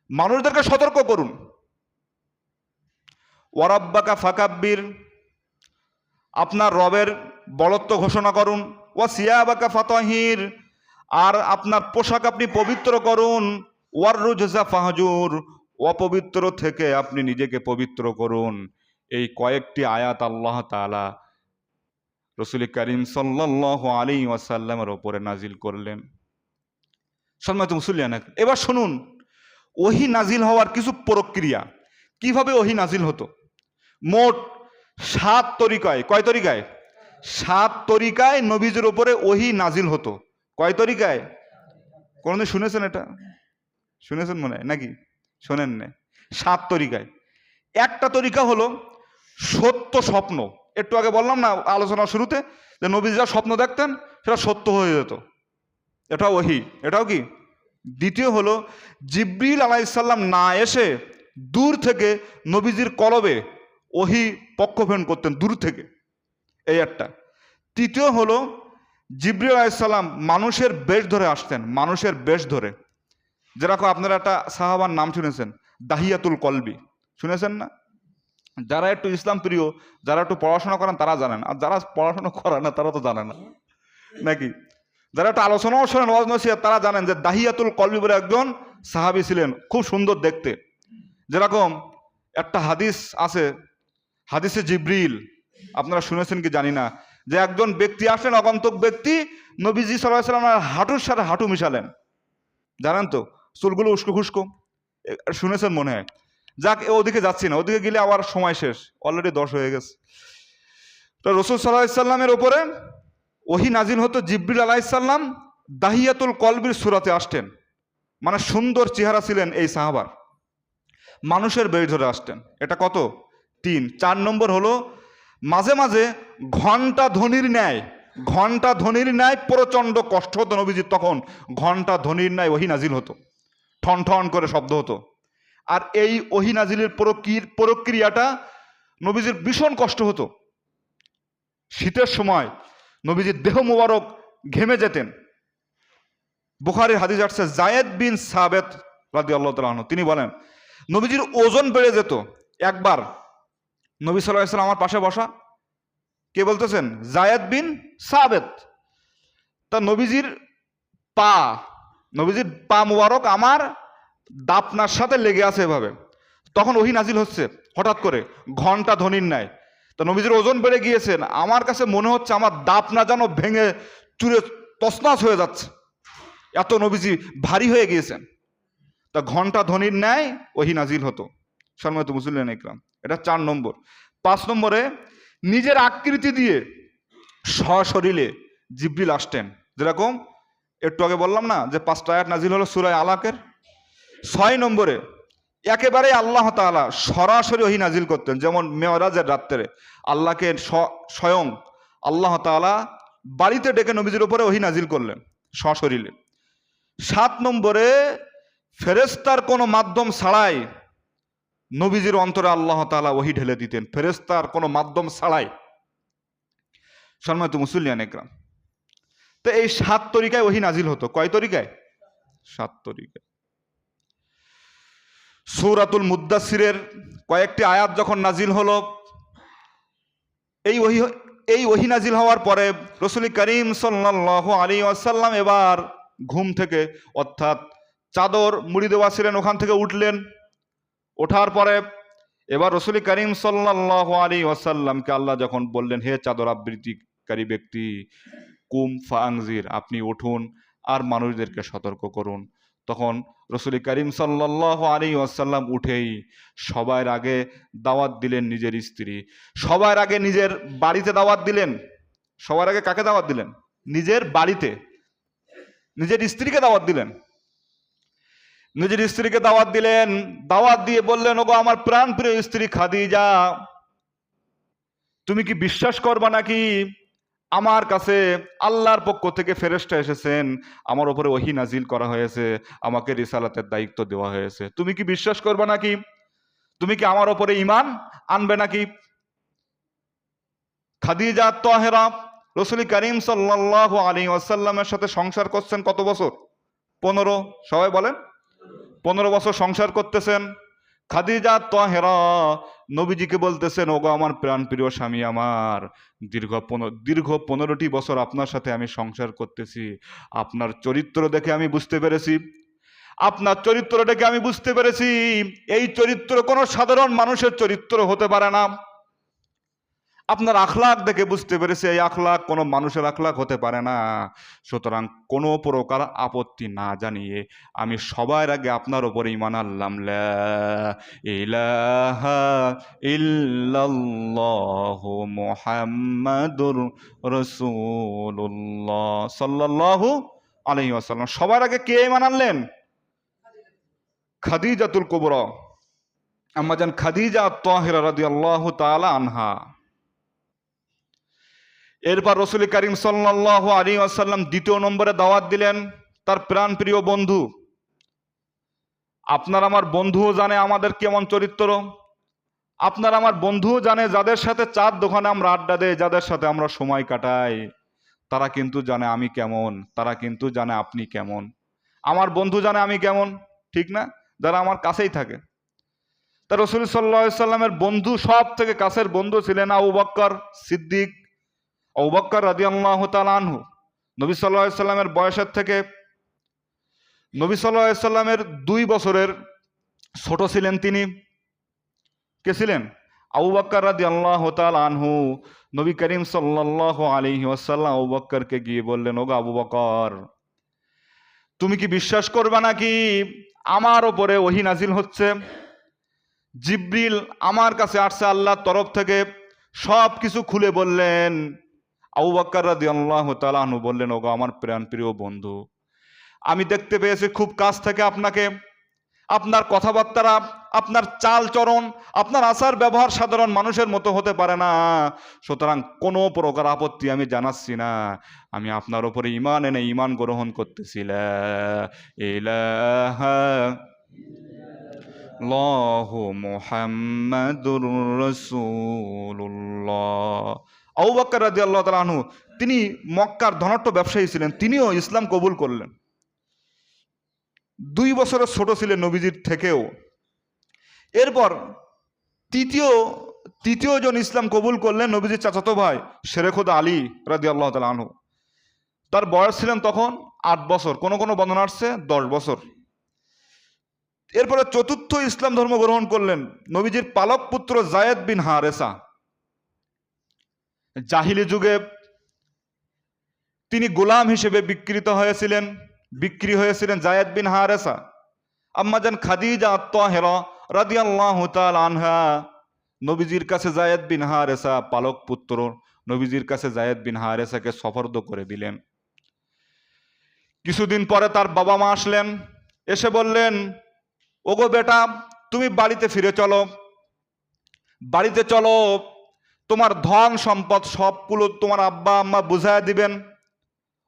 মানুষদেরকে সতর্ক করুন, ওয়া রাব্বাকা ফাকাব্বির আপনার রবের বড়ত্ব ঘোষণা করুন, ওয়া সিয়াবাকা ফাতাহির আর আপনার পোশাক আপনি পবিত্র করুন, ওয়ার রুজজা ফাহজুর অপবিত্র থেকে আপনি নিজেকে পবিত্র করুন। এই কয়েকটি আয়াত আল্লাহ তাআলা রাসূল করিম সাল্লাল্লাহু আলাইহি ওয়াসাল্লামের উপরে নাজিল করলেন। সম্মানিত মুসলিয়ান, এবার শুনুন ওহী নাজিল হওয়ার কিছু প্রক্রিয়া, কিভাবে ওহী নাজিল হতো। মোট 7 তরিকায়, কয় তরিকায়? 7 তরিকায় নবীজির উপরে ওহী নাজিল হতো। কয় তরিকায়? কোনদিন শুনেছেন এটা? শুনেছেন মনে হয় নাকি? শোনেন না? 7 তরিকায়। একটা তরিকা হলো সত্য স্বপ্ন। একটু আগে বললাম না আলোচনার শুরুতে যে নবীজি যা স্বপ্ন দেখতেন সেটা সত্য হয়ে যেত, এটা ওহী। এটাও কি? দ্বিতীয় হলো জিবরিল আলাইহিস সালাম না এসে দূর থেকে নবীজির কলবে ওহী পক্ষভেদ করতেন দূর থেকে, এই একটা। তৃতীয় হলো জিবরিল আলাইহিস সালাম মানুষের বেশ ধরে আসতেন, মানুষের বেশ ধরে। যেরকম আপনারা একটা সাহাবার নাম শুনেছেন, দাহিয়াতুল কলবি, শুনেছেন না? যারা একটু ইসলাম প্রিয়, যারা একটু পড়াশোনা করেন তারা জানেন, আর যারা পড়াশোনা করে না তারা তো জানে না নাকি? যারা একটু আলোচনাও শোনেন ওয়াজ নসিহত তারা জানেন যে দাহিয়াতুল কলবি বলে একজন সাহাবী ছিলেন, খুব সুন্দর দেখতে। যেরকম একটা হাদিস আছে, হাদিসে জিবরিল, আপনারা শুনেছেন কি জানি না, যে একজন ব্যক্তি আসলেন, আগন্তুক ব্যক্তি, নবীজি সাল্লাল্লাহু আলাইহি ওয়াসাল্লামের হাঁটুর সাথে হাঁটু মিশালেন, জানেন তো, চুলগুলো উস্কো খুস্কো, শুনেছেন মনে হয়। যাক, ওদিকে যাচ্ছি না, ওদিকে গেলে আবার সময় শেষ, অলরেডি 10 হয়ে গেছে। তো রাসূল সাল্লাল্লাহু আলাইহি ওয়াসাল্লামের উপরে ওহী নাজিল হতো। জিবরিল আলাইহিস সালাম দাহিয়াতুল কলবির সূরাতে আসতেন, মানে সুন্দর চেহারা ছিলেন এই সাহাবার, মানুষের বেশ ধরে আসতেন। এটা কত? 3। 4 নম্বর হলো মাঝে মাঝে ঘণ্টা ধ্বনির ন্যায় প্রচণ্ড কষ্ট হতো নবীজির। তখন ঘণ্টা ধ্বনির ন্যায় ওহী নাজিল হতো, ঠন ঠন করে শব্দ হতো। আর এই ওহী নাজিলের প্রক্রিয়াটা নবীজির ভীষণ কষ্ট হতো। শীতের সময় নবীজির দেহ মোবারক ঘেমে যেতেন। বুখারীর হাদিস আসছে, যায়েদ বিন সাবেত রাদিয়াল্লাহু তাআলা আনহু তিনি বলেন, নবীজির ওজন বেড়ে যেত। একবার নবী সাল্লাল্লাহু আলাইহি ওয়াসাল্লাম আমার পাশে বসা, কে বলতেছেন? যায়েদ বিন সাবেত। তা নবীজির পা মুবারক আমার দাপনার সাথে লেগে আছে এভাবে। তখন ওহী নাজিল হচ্ছে হঠাৎ করে ঘণ্টা ধ্বনির ন্যায়। তা নবীজির ওজন বেড়ে গিয়েছেন, আমার কাছে মনে হচ্ছে আমার দাপনা যেন ভেঙে চুরে তছনছ হয়ে যাচ্ছে, এত নবীজি ভারী হয়ে গিয়েছেন। তা ঘণ্টা ধ্বনির ন্যায় ওহী নাজিল হতো। সম্মানিত মুসলিম ইকরাম, এটা 4 নম্বর। 5 নম্বরে নিজের আকৃতি দিয়ে সশরীরে জিবরিল আসতেন। যেরকম একটু আগে বললাম না যে 5টা আয়াত নাজিল হলো সূরা আলাকের। 6 নম্বরে একেবারে আল্লাহ তাআলা সরাসরি ওহী নাজিল করতেন। যেমন মেরাজের রাত্রে আল্লাহকে স্বয়ং আল্লাহ তাআলা বাড়িতে ডেকে নবীজির উপরে ওহী নাজিল করলেন সশরীরে। 7 নম্বরে ফেরেশতার কোনো মাধ্যম ছাড়াই নবীজির অন্তরে আল্লাহ তাআলা ওহী ঢেলে দিতেন, ফেরেশতার কোনো মাধ্যম ছাড়াই। সম্মানিত মুসলিয়ান ইকরাম, তো এই 7 তরিকায় ওহী নাজিল হতো। কয় তরিকায়? 7 তরিকায়। সূরাতুল মুদ্দাসসিরের কয়েকটি আয়াত যখন নাজিল হলো, এই ওহী নাজিল হওয়ার পরে রাসূল করিম সাল্লাল্লাহু আলাইহি ওয়াসাল্লাম এবার ঘুম থেকে, অর্থাৎ চাদর মুড়ি দেওয়া ছিলেন, ওখান থেকে উঠলেন। ওঠার পরে এবার রাসূল করিম সাল্লাল্লাহু আলাইহি ওয়াসাল্লামকে আল্লাহ যখন বললেন, হে চাদর আবৃত্তিকারী ব্যক্তি, কুম ফাআনজির, আপনি উঠুন আর মানুষদেরকে সতর্ক করুন। তখন রাসূল করিম সাল্লাল্লাহু আলাইহি ওয়াসাল্লাম উঠেই সবার আগে দাওয়াত দিলেন নিজের স্ত্রী, সবার আগে নিজের বাড়িতে দাওয়াত দিলেন। সবার আগে কাকে দাওয়াত দিলেন? নিজের বাড়িতে নিজের স্ত্রীকে দাওয়াত দিলেন। নিজের স্ত্রীকে দাওয়াত দিলেন, দাওয়াত দিয়ে বললেন, ওগো আমার প্রাণপ্রিয় স্ত্রী খাদিজা, তুমি কি বিশ্বাস করবা নাকি আমার কাছে আল্লাহর পক্ষ থেকে ফেরেশতা এসেছেন, আমার উপরে ওহী নাজিল করা হয়েছে, আমাকে রিসালাতের দায়িত্ব দেওয়া হয়েছে। তুমি কি বিশ্বাস করবা নাকি? তুমি কি আমার উপরে ঈমান আনবে নাকি? খাদিজা তাহেরা রাসূল করিম সাল্লাল্লাহু আলাইহি ওয়াসাল্লামের সাথে সংসার করছেন কত বছর? 15। সবাই বলেন, 15 বছর সংসার করতেছেন। খাদিজা তাহেরা নবীজিকে বলতেছেন, ওগো আমার প্রাণপ্রিয় স্বামী আমার, দীর্ঘ 15টি বছর আপনার সাথে আমি সংসার করতেছি। আপনার চরিত্র দেখে আমি বুঝতে পেরেছি এই চরিত্র কোনো সাধারণ মানুষের চরিত্র হতে পারে না। আপনার আখলাক দেখে বুঝতে পেরেছি এই আখলাক কোনো মানুষের আখলাক হতে পারে না। সুতরাং কোনো প্রকার আপত্তি না জানিয়ে আমি সবার আগে আপনার উপরে ঈমান আনলাম, লা ইলাহা ইল্লাল্লাহু মুহাম্মাদুর রাসূলুল্লাহ সাল্লাল্লাহু আলাইহি ওয়াসাল্লাম। সবার আগে কে ঈমান আনলেন? খাদিজাতুল কুবরা, আম্মাজান খাদিজা তাহেরা রাদিয়াল্লাহু তাআলা আনহা। এরপর রাসূল করিম সাল্লাল্লাহু আলাইহি ওয়াসাল্লাম 2 নম্বরে দাওয়াত দিলেন তার প্রাণপ্রিয় বন্ধু। আপনার আমার বন্ধুও জানে আমাদের কেমন চরিত্র, আপনার আমার বন্ধুও জানে যাদের সাথে চার দোকানে আমরা আড্ডা দেই, যাদের সাথে আমরা সময় কাটাই, তারা কিন্তু জানে আমি কেমন, তারা কিন্তু জানে আপনি কেমন। আমার বন্ধু জানে আমি কেমন, ঠিক না? যারা আমার কাছেই থাকে। তা রাসূল সাল্লাল্লাহু আলাইহি ওয়াসাল্লামের বন্ধু, সব থেকে কাছের বন্ধু ছিলেন আবু বকর সিদ্দিক। আবু বকর রাদিয়াল্লাহু তাআলা আনহু নবী সাল্লাল্লাহু আলাইহি ওয়াসাল্লামের বয়সের থেকে নবী সাল্লাল্লাহু আলাইহি ওয়াসাল্লামের 2 বছরের ছোট ছিলেন তিনি। কে ছিলেন? আবু বকর রাদিয়াল্লাহু তাআলা আনহু। নবী করিম সাল্লাল্লাহু আলাইহি ওয়াসাল্লাম আবু বকরকে গিয়ে বললেন, ওগো আবু বকর, তুমি কি বিশ্বাস করবে নাকি আমার উপরে ওহী নাজিল হচ্ছে? জিবরিল আমার কাছে আসছে আল্লাহর তরফ থেকে, সব কিছু খুলে বললেন। আবু বকর রাদিয়াল্লাহু তাআলা আনহু বললেন, ওগো আমার প্রাণপ্রিয় বন্ধু, আমি দেখতে পেয়েছি খুব কাছ থেকে আপনাকে, আপনার কথাবার্তা, আপনার চাল চরণ, আপনার আচার ব্যবহার সাধারণ মানুষের মতো হতে পারে না। সুতরাং কোনো প্রকার আপত্তি আমি জানাচ্ছি না, আমি আপনার উপরে ঈমান এনে ঈমান গ্রহণ করতেছি। লা ইলাহা ইল্লাল্লাহু মুহাম্মাদুর রাসূলুল্লাহ। আবু বকর রাদিয়াল্লাহু তাআলা আনহু, তিনি মক্কার ধনাঢ্য ব্যবসায়ী ছিলেন, তিনিও ইসলাম কবুল করলেন। 2 বছরের ছোট ছিলেন নবীজির থেকেও। এরপর তৃতীয় জন ইসলাম কবুল করলেন নবীজির চাচাতো ভাই শেরেখুদা আলী রাদিয়াল্লাহু তাআলা আনহু। তার বয়স ছিলেন তখন 8 বছর, কোন কোন বর্ণনা আসছে 10 বছর। এরপরে চতুর্থ ইসলাম ধর্ম গ্রহণ করলেন নবীজির পালক পুত্র যায়েদ বিন হারেসা। জাহিলি যুগে তিনি গোলাম হিসেবে বিক্রি হয়েছিলেন যায়েদ বিন হারেসা। আম্মাজান খাদিজা আত-তাহেরা রাদিয়াল্লাহু তাআলা আনহা নবীজির কাছে যায়েদ বিন হারেসা, পালক পুত্র নবীজির কাছে যায়েদ বিন হারেসাকে সুপর্দ করে দিলেন। কিছুদিন পরে তার বাবা মা আসলেন, এসে বললেন, ওগো বেটা, তুমি বাড়িতে ফিরে চলো, বাড়িতে চলো, তোমার ধন সম্পদ সবগুলো তোমার আব্বা আম্মা বুঝাইয়া দিবেন।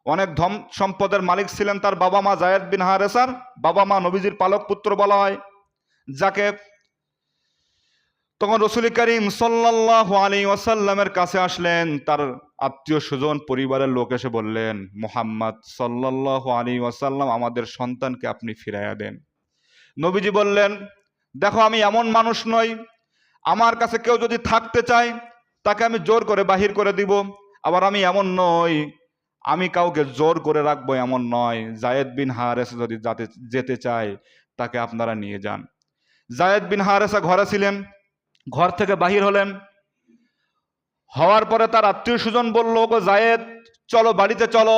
অনেক ধন সম্পদের মালিক ছিলেন তার বাবা মা। যায়েদ বিন হারেসার বাবা মা নবীজির পালক পুত্র বলা হয় যাকে। তখন রাসূল করিম সাল্লাল্লাহু আলাইহি ওয়াসাল্লামের কাছে আসলেন, তার আত্মীয় স্বজন পরিবারের লোক এসে বললেন, মুহাম্মদ সাল্লাল্লাহু আলাইহি ওয়াসাল্লাম, আমাদের সন্তানকে আপনি ফিরাইয়া দেন। নবীজি বললেন, দেখো, আমি এমন মানুষ নই, আমার কাছে কেউ যদি থাকতে চায় তাকে আমি জোর করে বাহির করে দিব। আবার আমি এমন নই, আমি কাউকে জোর করে রাখবো, এমন নয়। যায়েদ বিন হারেসা যদি যেতে চায় তাকে আপনারা নিয়ে যান। যায়েদ বিন হারেসা ঘরে ছিলেন, ঘর থেকে বাহির হলেন। হওয়ার পরে তার আত্মীয় স্বজন বলল, গো যায়েদ, চলো বাড়িতে চলো,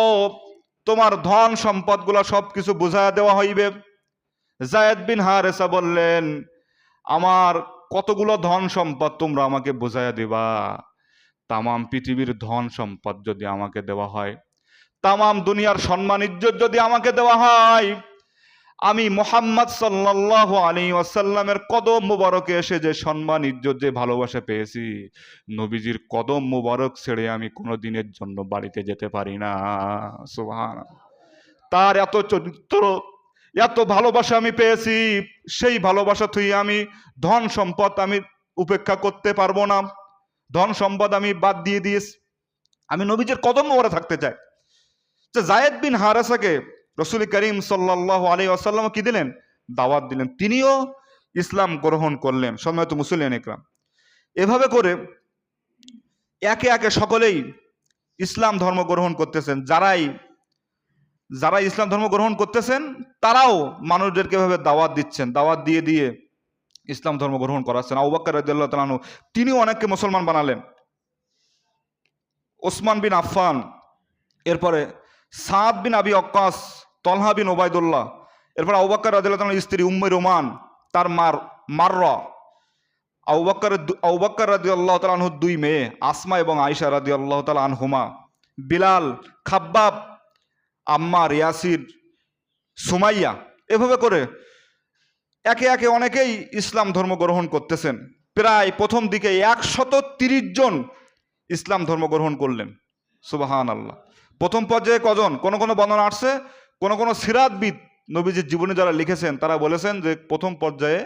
তোমার ধন সম্পদগুলো সবকিছু বুঝাইয়া দেওয়া হইবে। যায়েদ বিন হারেসা বললেন, আমার কতগুলো ধন সম্পদ তোমরা আমাকে বুঝাইয়া দিবা? তামাম পৃথিবীর ধন সম্পদ যদি আমাকে দেওয়া হয়, তামাম দুনিয়ার সম্মান ইজ্জত যদি আমাকে দেওয়া হয়, আমি মুহাম্মদ সাল্লাল্লাহু আলাইহি ওয়াসাল্লামের কদম মুবারকে এসে যে সম্মান ইজ্জত, যে ভালোবাসা পেয়েছি, নবীজির কদম মুবারক ছেড়ে আমি কোনো দিনের জন্য বাড়িতে যেতে পারি না। সুবহানাল্লাহ। তার এত চরিত্র, এত ভালোবাসা আমি পেয়েছি, সেই ভালোবাসা তুই আমি ধন সম্পদ আমি উপেক্ষা করতে পারবো না। ধন সম্পদ আমি বাদ দিয়ে দিয়েছি, আমি নবীজির কদম মোবারকে থাকতে চাই। যায়েদ বিন হারেসাকে রাসূল করিম সাল্লাল্লাহু আলাইহি ওয়াসাল্লাম কি দিলেন? দাওয়াত দিলেন। তিনিও ইসলাম গ্রহণ করলেন। সম্মানিত মুসলিম ইকরাম, এভাবে করে একে একে সকলেই ইসলাম ধর্ম গ্রহণ করতেছেন। যারা ইসলাম ধর্ম গ্রহণ করতেছেন তারাও মানুষদেরকে এভাবে দাওয়াত দিচ্ছেন, দাওয়াত দিয়ে দিয়ে ইসলাম ধর্ম গ্রহণ করাচ্ছেন। আবু বকর রাদিয়াল্লাহু তাআলা আনহু, তিনিও অনেককে মুসলমান বানালেন। ওসমান বিন আফফান, এরপরে সাদ বিন আবি ওয়াক্কাস, তলহা বিন ওবায়দুল্লাহ, এরপর আবু বকর রাদিয়াল্লাহু তাআলার স্ত্রী উম্মে রোমান, তার মাররা, আবু বকর রাদিয়াল্লাহু তাআলা আনহুর 2 মেয়ে আসমা এবং আয়েশা রাদিয়াল্লাহু তাআলা আনহুমা, বিলাল, খাব্বাব, আম্মার, ইয়াসির, সুমাইয়া, এভাবে করে একে একে অনেকেই ইসলাম ধর্ম গ্রহণ করতেছেন। প্রায় প্রথম দিকে 130 জন ইসলাম ধর্ম গ্রহণ করলেন। সুবহানাল্লাহ। প্রথম পর্যায়ে কজন? কোন কোন বর্ণনা আসছে, কোন কোন সিরাতবিদ নবীজির জীবনে যারা লিখেছেন তারা বলেছেন যে প্রথম পর্যায়ে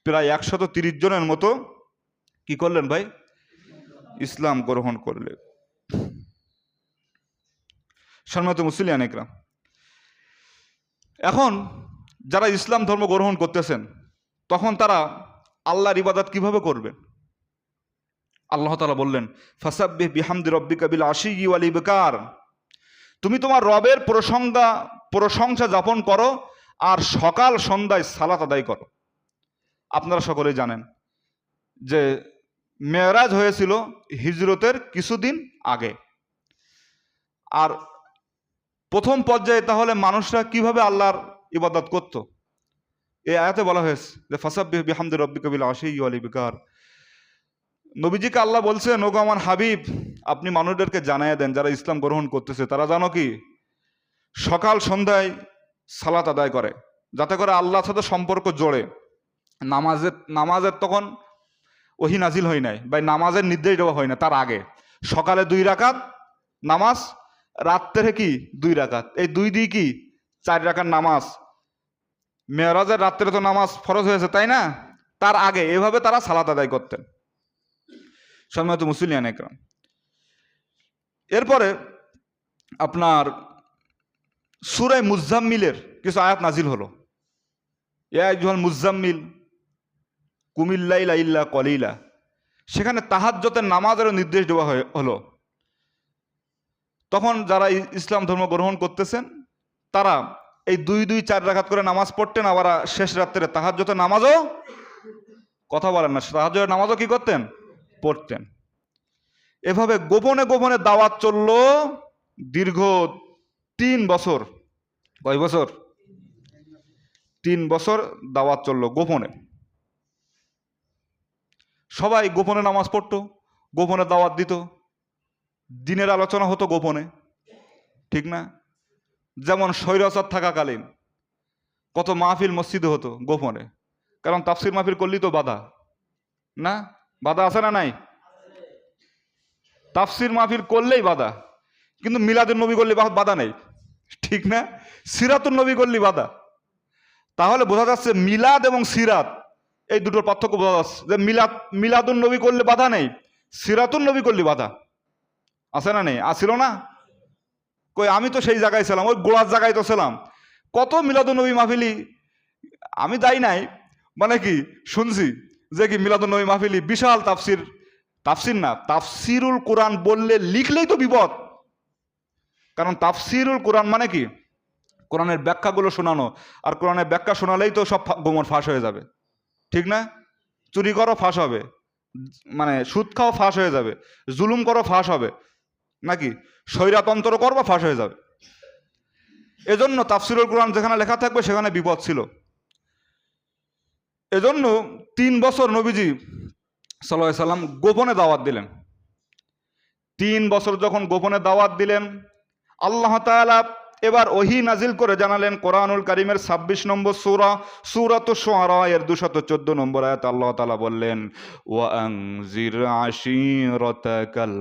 প্রায় 130 জনের মতো কি করলেন ভাই? ইসলাম গ্রহণ করলেন। সম্মানিত মুসলিয়ান ইকরাম, এখন যারা ইসলাম ধর্ম গ্রহণ করতেছেন তখন তারা আল্লাহর ইবাদত কিভাবে করবেন? আল্লাহ তাআলা বললেন, ফাসাব্বিহ বিহামদি রাব্বিকা বিল আশিয়্যি ওয়াল ইবকার, তুমি তোমার রবের প্রশংসা যাপন করো আর সকাল সন্ধ্যায় সালাত আদায় করো। আপনারা সকলেই জানেন যে মেরাজ হয়েছিল হিজরতের কিছুদিন আগে। আর প্রথম পর্যায়ে তাহলে মানুষরা কিভাবে আল্লাহর ইবাদত করত? এই আয়াতে বলা হয়েছে যে ফাসাব্বিহ বিহামদি রাব্বিকা বিল আশিয়্যি ওয়াল ইবকার। নবীজিকে আল্লাহ বলছেন, ওগো আমার হাবিব, আপনি মানুষদেরকে জানাইয়া দেন যারা ইসলাম গ্রহণ করতেছে তারা জানো কি সকাল সন্ধ্যায় সালাত আদায় করে। যাতে করে আল্লাহর সাথে সম্পর্ক জোড়ে। নামাজের তখন ওহী নাজিল হয় নাই, বা নামাজের নির্দেশ দেওয়া হয় না তার আগে। সকালে 2 রাকাত নামাজ, রাত্রে কি 2 রাকাত, এই 2 দিয়ে কি 4 রাকাত নামাজ। মেরাজের রাত্রে তো নামাজ ফরজ হয়েছে, তাই না? তার আগে এভাবে তারা সালাত আদায় করতেন। সম্মানিত মুসলিয়ান একরাম, এরপরে আপনার সূরা মুজাম্মিলের কিছু আয়াত নাজিল হলো। ইয়া আইয়ুহাল মুজাম্মিল কুমিল লাইলা ইল্লা কলিলা। সেখানে তাহাজ্জুদের নামাজেরও নির্দেশ দেওয়া হলো। তখন যারা ইসলাম ধর্ম গ্রহণ করতেছেন তারা এই 2-2 4 রাকাত করে নামাজ পড়তেন, আবার শেষ রাত্রে তাহাজ্জুদের নামাজও, কথা বলেন না, তাহাজ্জুদের নামাজও কি করতেন? পড়তেন। এভাবে গোপনে গোপনে দাওয়াত চললো দীর্ঘ 3 বছর। কয় বছর? 3 বছর দাওয়াত চললো গোপনে। সবাই গোপনে নামাজ পড়তো, গোপনে দাওয়াত দিত, দিনের আলোচনা হতো গোপনে, ঠিক না? যেমন স্বৈরাচার থাকাকালীন কত মাহফিল মসজিদে হতো গোপনে, কারণ তাফসির মাহফিল করলেই তো বাধা, না? বাধা আছে না নাই? তাফসির মাহফিল করলেই বাধা, কিন্তু মিলাদুন নবী করলে বাধা নেই, ঠিক না? সিরাতুন নবী করলে বাধা। তাহলে বোঝা যাচ্ছে মিলাদ এবং সিরাত এই দুটোর পার্থক্য বোঝা যাচ্ছে, যে মিলাদুন নবী করলে বাধা নেই, সিরাতুন নবী করলে বাধা আছে না নেই? আসছিল না? কই, আমি তো সেই জায়গায় ছিলাম, ওই গোড়ার জায়গায় তো ছিলাম। কত মিলাদুন নবী মাহফিলি আমি দায়ী নাই, মানে কি শুনছি যে কি মিলাদুন নবী মাহফিলি বিশাল তাফসির না, তাফসিরুল কোরআন বললে লিখলেই তো বিপদ। কারণ তাফসিরুল কোরআন মানে কি কোরআনের ব্যাখ্যাগুলো শোনানো, আর কোরআনের ব্যাখ্যা শোনালেই তো সব গোমর ফাঁস হয়ে যাবে, ঠিক না? চুরি করো ফাঁস হবে, মানে সুদ খাও ফাঁস হয়ে যাবে, জুলুম করো ফাঁস হবে, নাকি স্বৈরাতন্ত্র করবা ফাঁস হয়ে যাবে। এজন্য তাফসিরুল কোরআন যেখানে লেখা থাকবে সেখানে বিপদ ছিল। এজন্য 3 বছর নবীজি সাল্লাল্লাহু আলাইহি সাল্লাম গোপনে দাওয়াত দিলেন। 3 বছর যখন গোপনে দাওয়াত দিলেন, আল্লাহ তাআলা এবার ওহী নাজিল করে জানালেন কোরআনুল কারীমের 26 নম্বর সূরা সূরাতুশ শুআরা এর 214 নম্বর আয়াত আল্লাহ তাআলা বললেন, ওয়া আনজির আশীরাতাকাল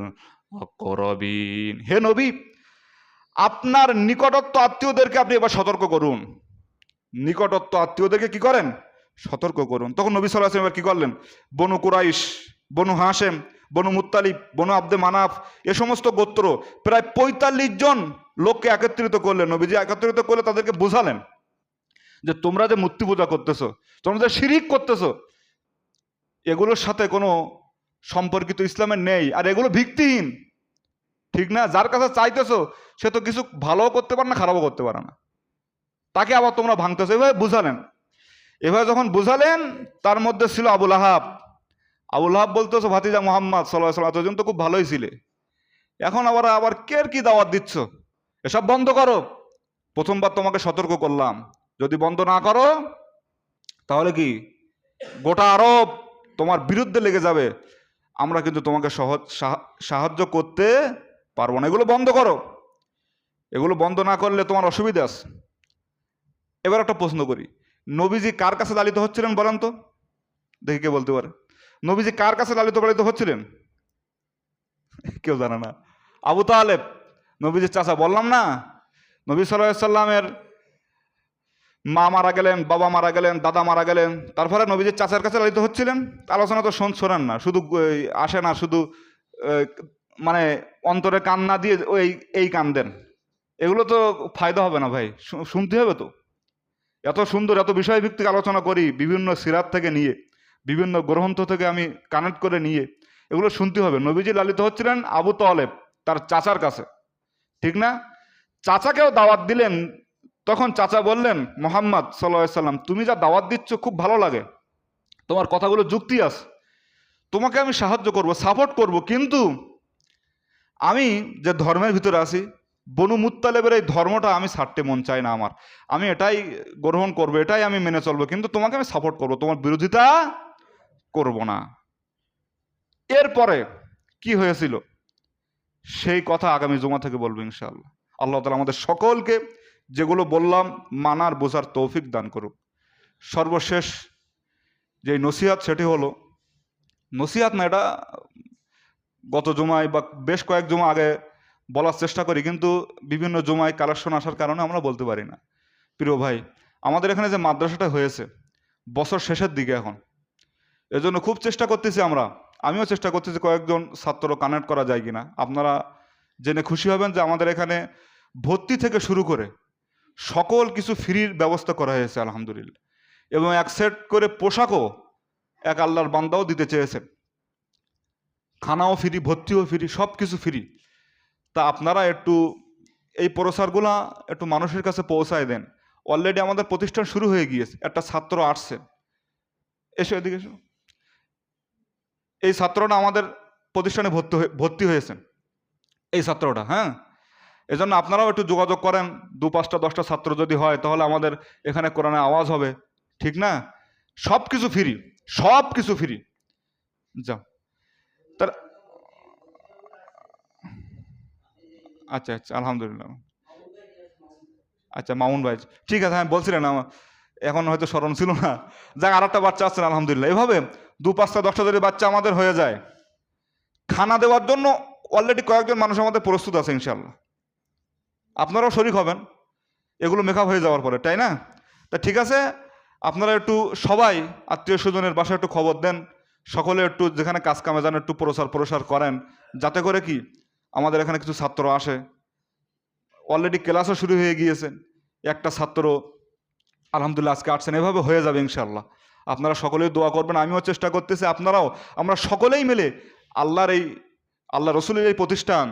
আকরাবিন। হে নবী, আপনার নিকটত্ব আত্মীয়দেরকে আপনি এবার সতর্ক করুন। নিকটত্ব আত্মীয়দেরকে কি করেন? সতর্ক করুন। তখন নবী সাল্লাল্লাহু আলাইহি ওয়াসাল্লাম এবার কি করলেন? বনু কুরাইশ, বনু হাশেম, বনু মুত্তালিব, বনু আব্দে মানাফ, এ সমস্ত গোত্র প্রায় 45 জন লোককে একত্রিত করলেন। নবীজি একত্রিত করলে তাদেরকে বোঝালেন যে তোমরা যে মূর্তি পূজা করতেছো, তোমরা যে শিরিক করতেছো, এগুলোর সাথে কোনো সম্পর্কিত ইসলামের নেই, আর এগুলো ভিত্তিহীন, ঠিক না? যার কাছে চাইতেছো সে তো কিছু ভালোও করতে পারে না, খারাপও করতে পারে না, তাকে আবার তোমরা ভাঙতেছো। এভাবে বুঝালেন। এভাবে যখন বুঝালেন, তার মধ্যে ছিল আবুল আহাব। আবুল আহাব বলতেছো ভাতিজা মুহাম্মদ সাল্লাল্লাহু আলাইহি ওয়াসাল্লাম এতজন তো খুব ভালোই ছিলে, এখন আবার কের কি দাওয়াত দিচ্ছ? এসব বন্ধ করো। প্রথমবার তোমাকে সতর্ক করলাম, যদি বন্ধ না করো তাহলে কি গোটা আরব তোমার বিরুদ্ধে লেগে যাবে, আমরা কিন্তু তোমাকে সাহায্য করতে পারবো না। এগুলো বন্ধ করো। এগুলো বন্ধ না করলে তোমার অসুবিধা আছে। এবার একটা প্রশ্ন করি, নবীজি কার কাছে লালিত হচ্ছিলেন বলেন তো? দেখি কে বলতে পারে। নবীজি কার কাছে লালিত পালিত হচ্ছিলেন? কেউ জানে না। আবু তালেব, নবীজির চাচা। বললাম না, নবী সাল্লাল্লাহু আলাইহি সাল্লামের মা মারা গেলেন, বাবা মারা গেলেন, দাদা মারা গেলেন, তারপরে নবীজির চাচার কাছে লালিত হচ্ছিলেন। আলোচনা তো শোনেন না, শুধু আসে না, শুধু মানে অন্তরে কান না দিয়ে এই কান দেন। এগুলো তো ফায়দা হবে না ভাই, শুনতে হবে তো। এত সুন্দর, এত বিষয়ভিত্তিক আলোচনা করি, বিভিন্ন সিরাত থেকে নিয়ে, বিভিন্ন গ্রন্থ থেকে আমি কানেক্ট করে নিয়ে, এগুলো শুনতে হবে। নবীজি লালিত হচ্ছিলেন আবু তালেব, তার চাচার কাছে, ঠিক না? চাচাকেও দাওয়াত দিলেন। তখন চাচা বললেন, মুহাম্মদ সাল্লাল্লাহু আলাইহি সাল্লাম, তুমি যা দাওয়াত দিচ্ছ খুব ভালো লাগে, তোমার কথাগুলো যুক্তি আছে, তোমাকে আমি সাহায্য করব, সাপোর্ট করব, কিন্তু আমি যে ধর্মের ভিতরে আছি, বনু মুত্তালিবের এই ধর্মটা আমি ছাড়তে মন চাই না আমার। আমি এটাই গ্রহণ করব, এটাই আমি মেনে চলবো, কিন্তু তোমাকে আমি সাপোর্ট করব, তোমার বিরোধিতা করব না। এরপরে কি হয়েছিল সেই কথা আগামী জুমা থেকে বলবো ইনশাআল্লাহ। আল্লাহ তাআলা আমাদের সকলকে যেগুলো বললাম মানার বোঝার তৌফিক দান করুক। সর্বশেষ যে নসিহাত সেটি হলো, নসিহাত না, এটা গত জুমায় বা বেশ কয়েক জুমা আগে বলার চেষ্টা করি, কিন্তু বিভিন্ন জুমায় কালেকশন আসার কারণে আমরা বলতে পারি না। প্রিয় ভাই, আমাদের এখানে যে মাদ্রাসাটা হয়েছে বছর শেষের দিকে এখন, এজন্য খুব চেষ্টা করতেছি আমিও চেষ্টা করতেছি কয়েকজন ছাত্র কানেক্ট করা যায় কিনা। আপনারা জেনে খুশি হবেন যে আমাদের এখানে ভর্তি থেকে শুরু করে সকল কিছু ফ্রির ব্যবস্থা করা হয়েছে আলহামদুলিল্লাহ, এবং এক সেট করে পোশাকও এক আল্লাহর বান্দাও দিতে চেয়েছেন। খানাও ফ্রি, ভর্তিও ফ্রি, সব কিছু ফ্রি। তা আপনারা একটু এই প্রচারগুলা একটু মানুষের কাছে পৌঁছায় দেন। অলরেডি আমাদের প্রতিষ্ঠান শুরু হয়ে গিয়েছে, একটা ছাত্র আসছে, এসো এদিকে এসো। এই ছাত্রটা আমাদের প্রতিষ্ঠানে ভর্তি হয়েছেন, এই ছাত্রটা। হ্যাঁ, এজন্য আপনারাও একটু যোগাযোগ করেন। 2, 5টা 10টা ছাত্র যদি হয় তাহলে আমাদের এখানে কোরআনে আওয়াজ হবে, ঠিক না? সব কিছু ফ্রি, সব কিছু ফ্রি। যাও তার, আচ্ছা আচ্ছা, আলহামদুলিল্লাহ। আচ্ছা, মামুন ভাই, ঠিক আছে। হ্যাঁ বলছিলেন, আমার এখন হয়তো স্মরণ ছিল না। যাক, আর একটা বাচ্চা আসছেন আলহামদুলিল্লাহ। এভাবে 2, 5টা 10টা যদি বাচ্চা আমাদের হয়ে যায়, খানা দেওয়ার জন্য অলরেডি কয়েকজন মানুষ আমাদের প্রস্তুত আছে ইনশাল্লাহ। আপনারাও শরিক হবেন এগুলো মেকআপ হয়ে যাওয়ার পরে, তাই না? তা ঠিক আছে, আপনারা একটু সবাই আত্মীয় স্বজনের বাসায় একটু খবর দেন, সকলে একটু যেখানে কাজ কামে যান একটু প্রসার করেন, যাতে করে কি আমাদের এখানে কিছু ছাত্র আসে। অলরেডি ক্লাসও শুরু হয়ে গিয়েছে, একটা ছাত্র আলহামদুলিল্লাহ আজকে আসছেন। এভাবে হয়ে যাবে ইনশাল্লাহ। আপনারা সকলেই দোয়া করবেন, আমিও চেষ্টা করতেছি, আপনারাও। আমরা সকলেই মিলে আল্লাহ রসুলের এই প্রতিষ্ঠান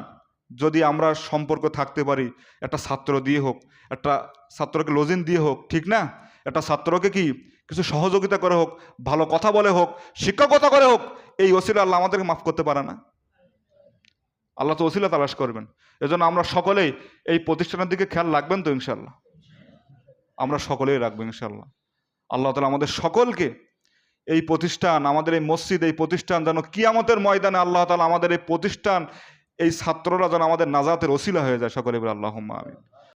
যদি আমরা সম্পর্ক থাকতে পারি, একটা ছাত্র দিয়ে হোক, একটা ছাত্রকে লজিন দিয়ে হোক, ঠিক না? একটা ছাত্রকে কি কিছু সহযোগিতা করে হোক, ভালো কথা বলে হোক, শিক্ষকতা করে হোক, এই ওসিলা আল্লাহ আমাদেরকে মাফ করতে পারে না? আল্লাহ তো ওসিলা তালাশ করবেন। এজন্য আমরা সকলেই এই প্রতিষ্ঠানের দিকে খেয়াল রাখবেন তো ইনশাল্লাহ? আমরা সকলেই রাখবো ইনশাল্লাহ। আল্লাহ তাআলা আমাদের সকলকে এই প্রতিষ্ঠান, আমাদের এই মসজিদ, এই প্রতিষ্ঠান যেন কিয়ামতের ময়দানে আল্লাহ তাআলা আমাদের এই প্রতিষ্ঠান, এই ছাত্ররা যেন আমাদের নাজাতের ওসিলা হয়ে যায়। সকলে বলে আল্লাহুম্মা আমিন।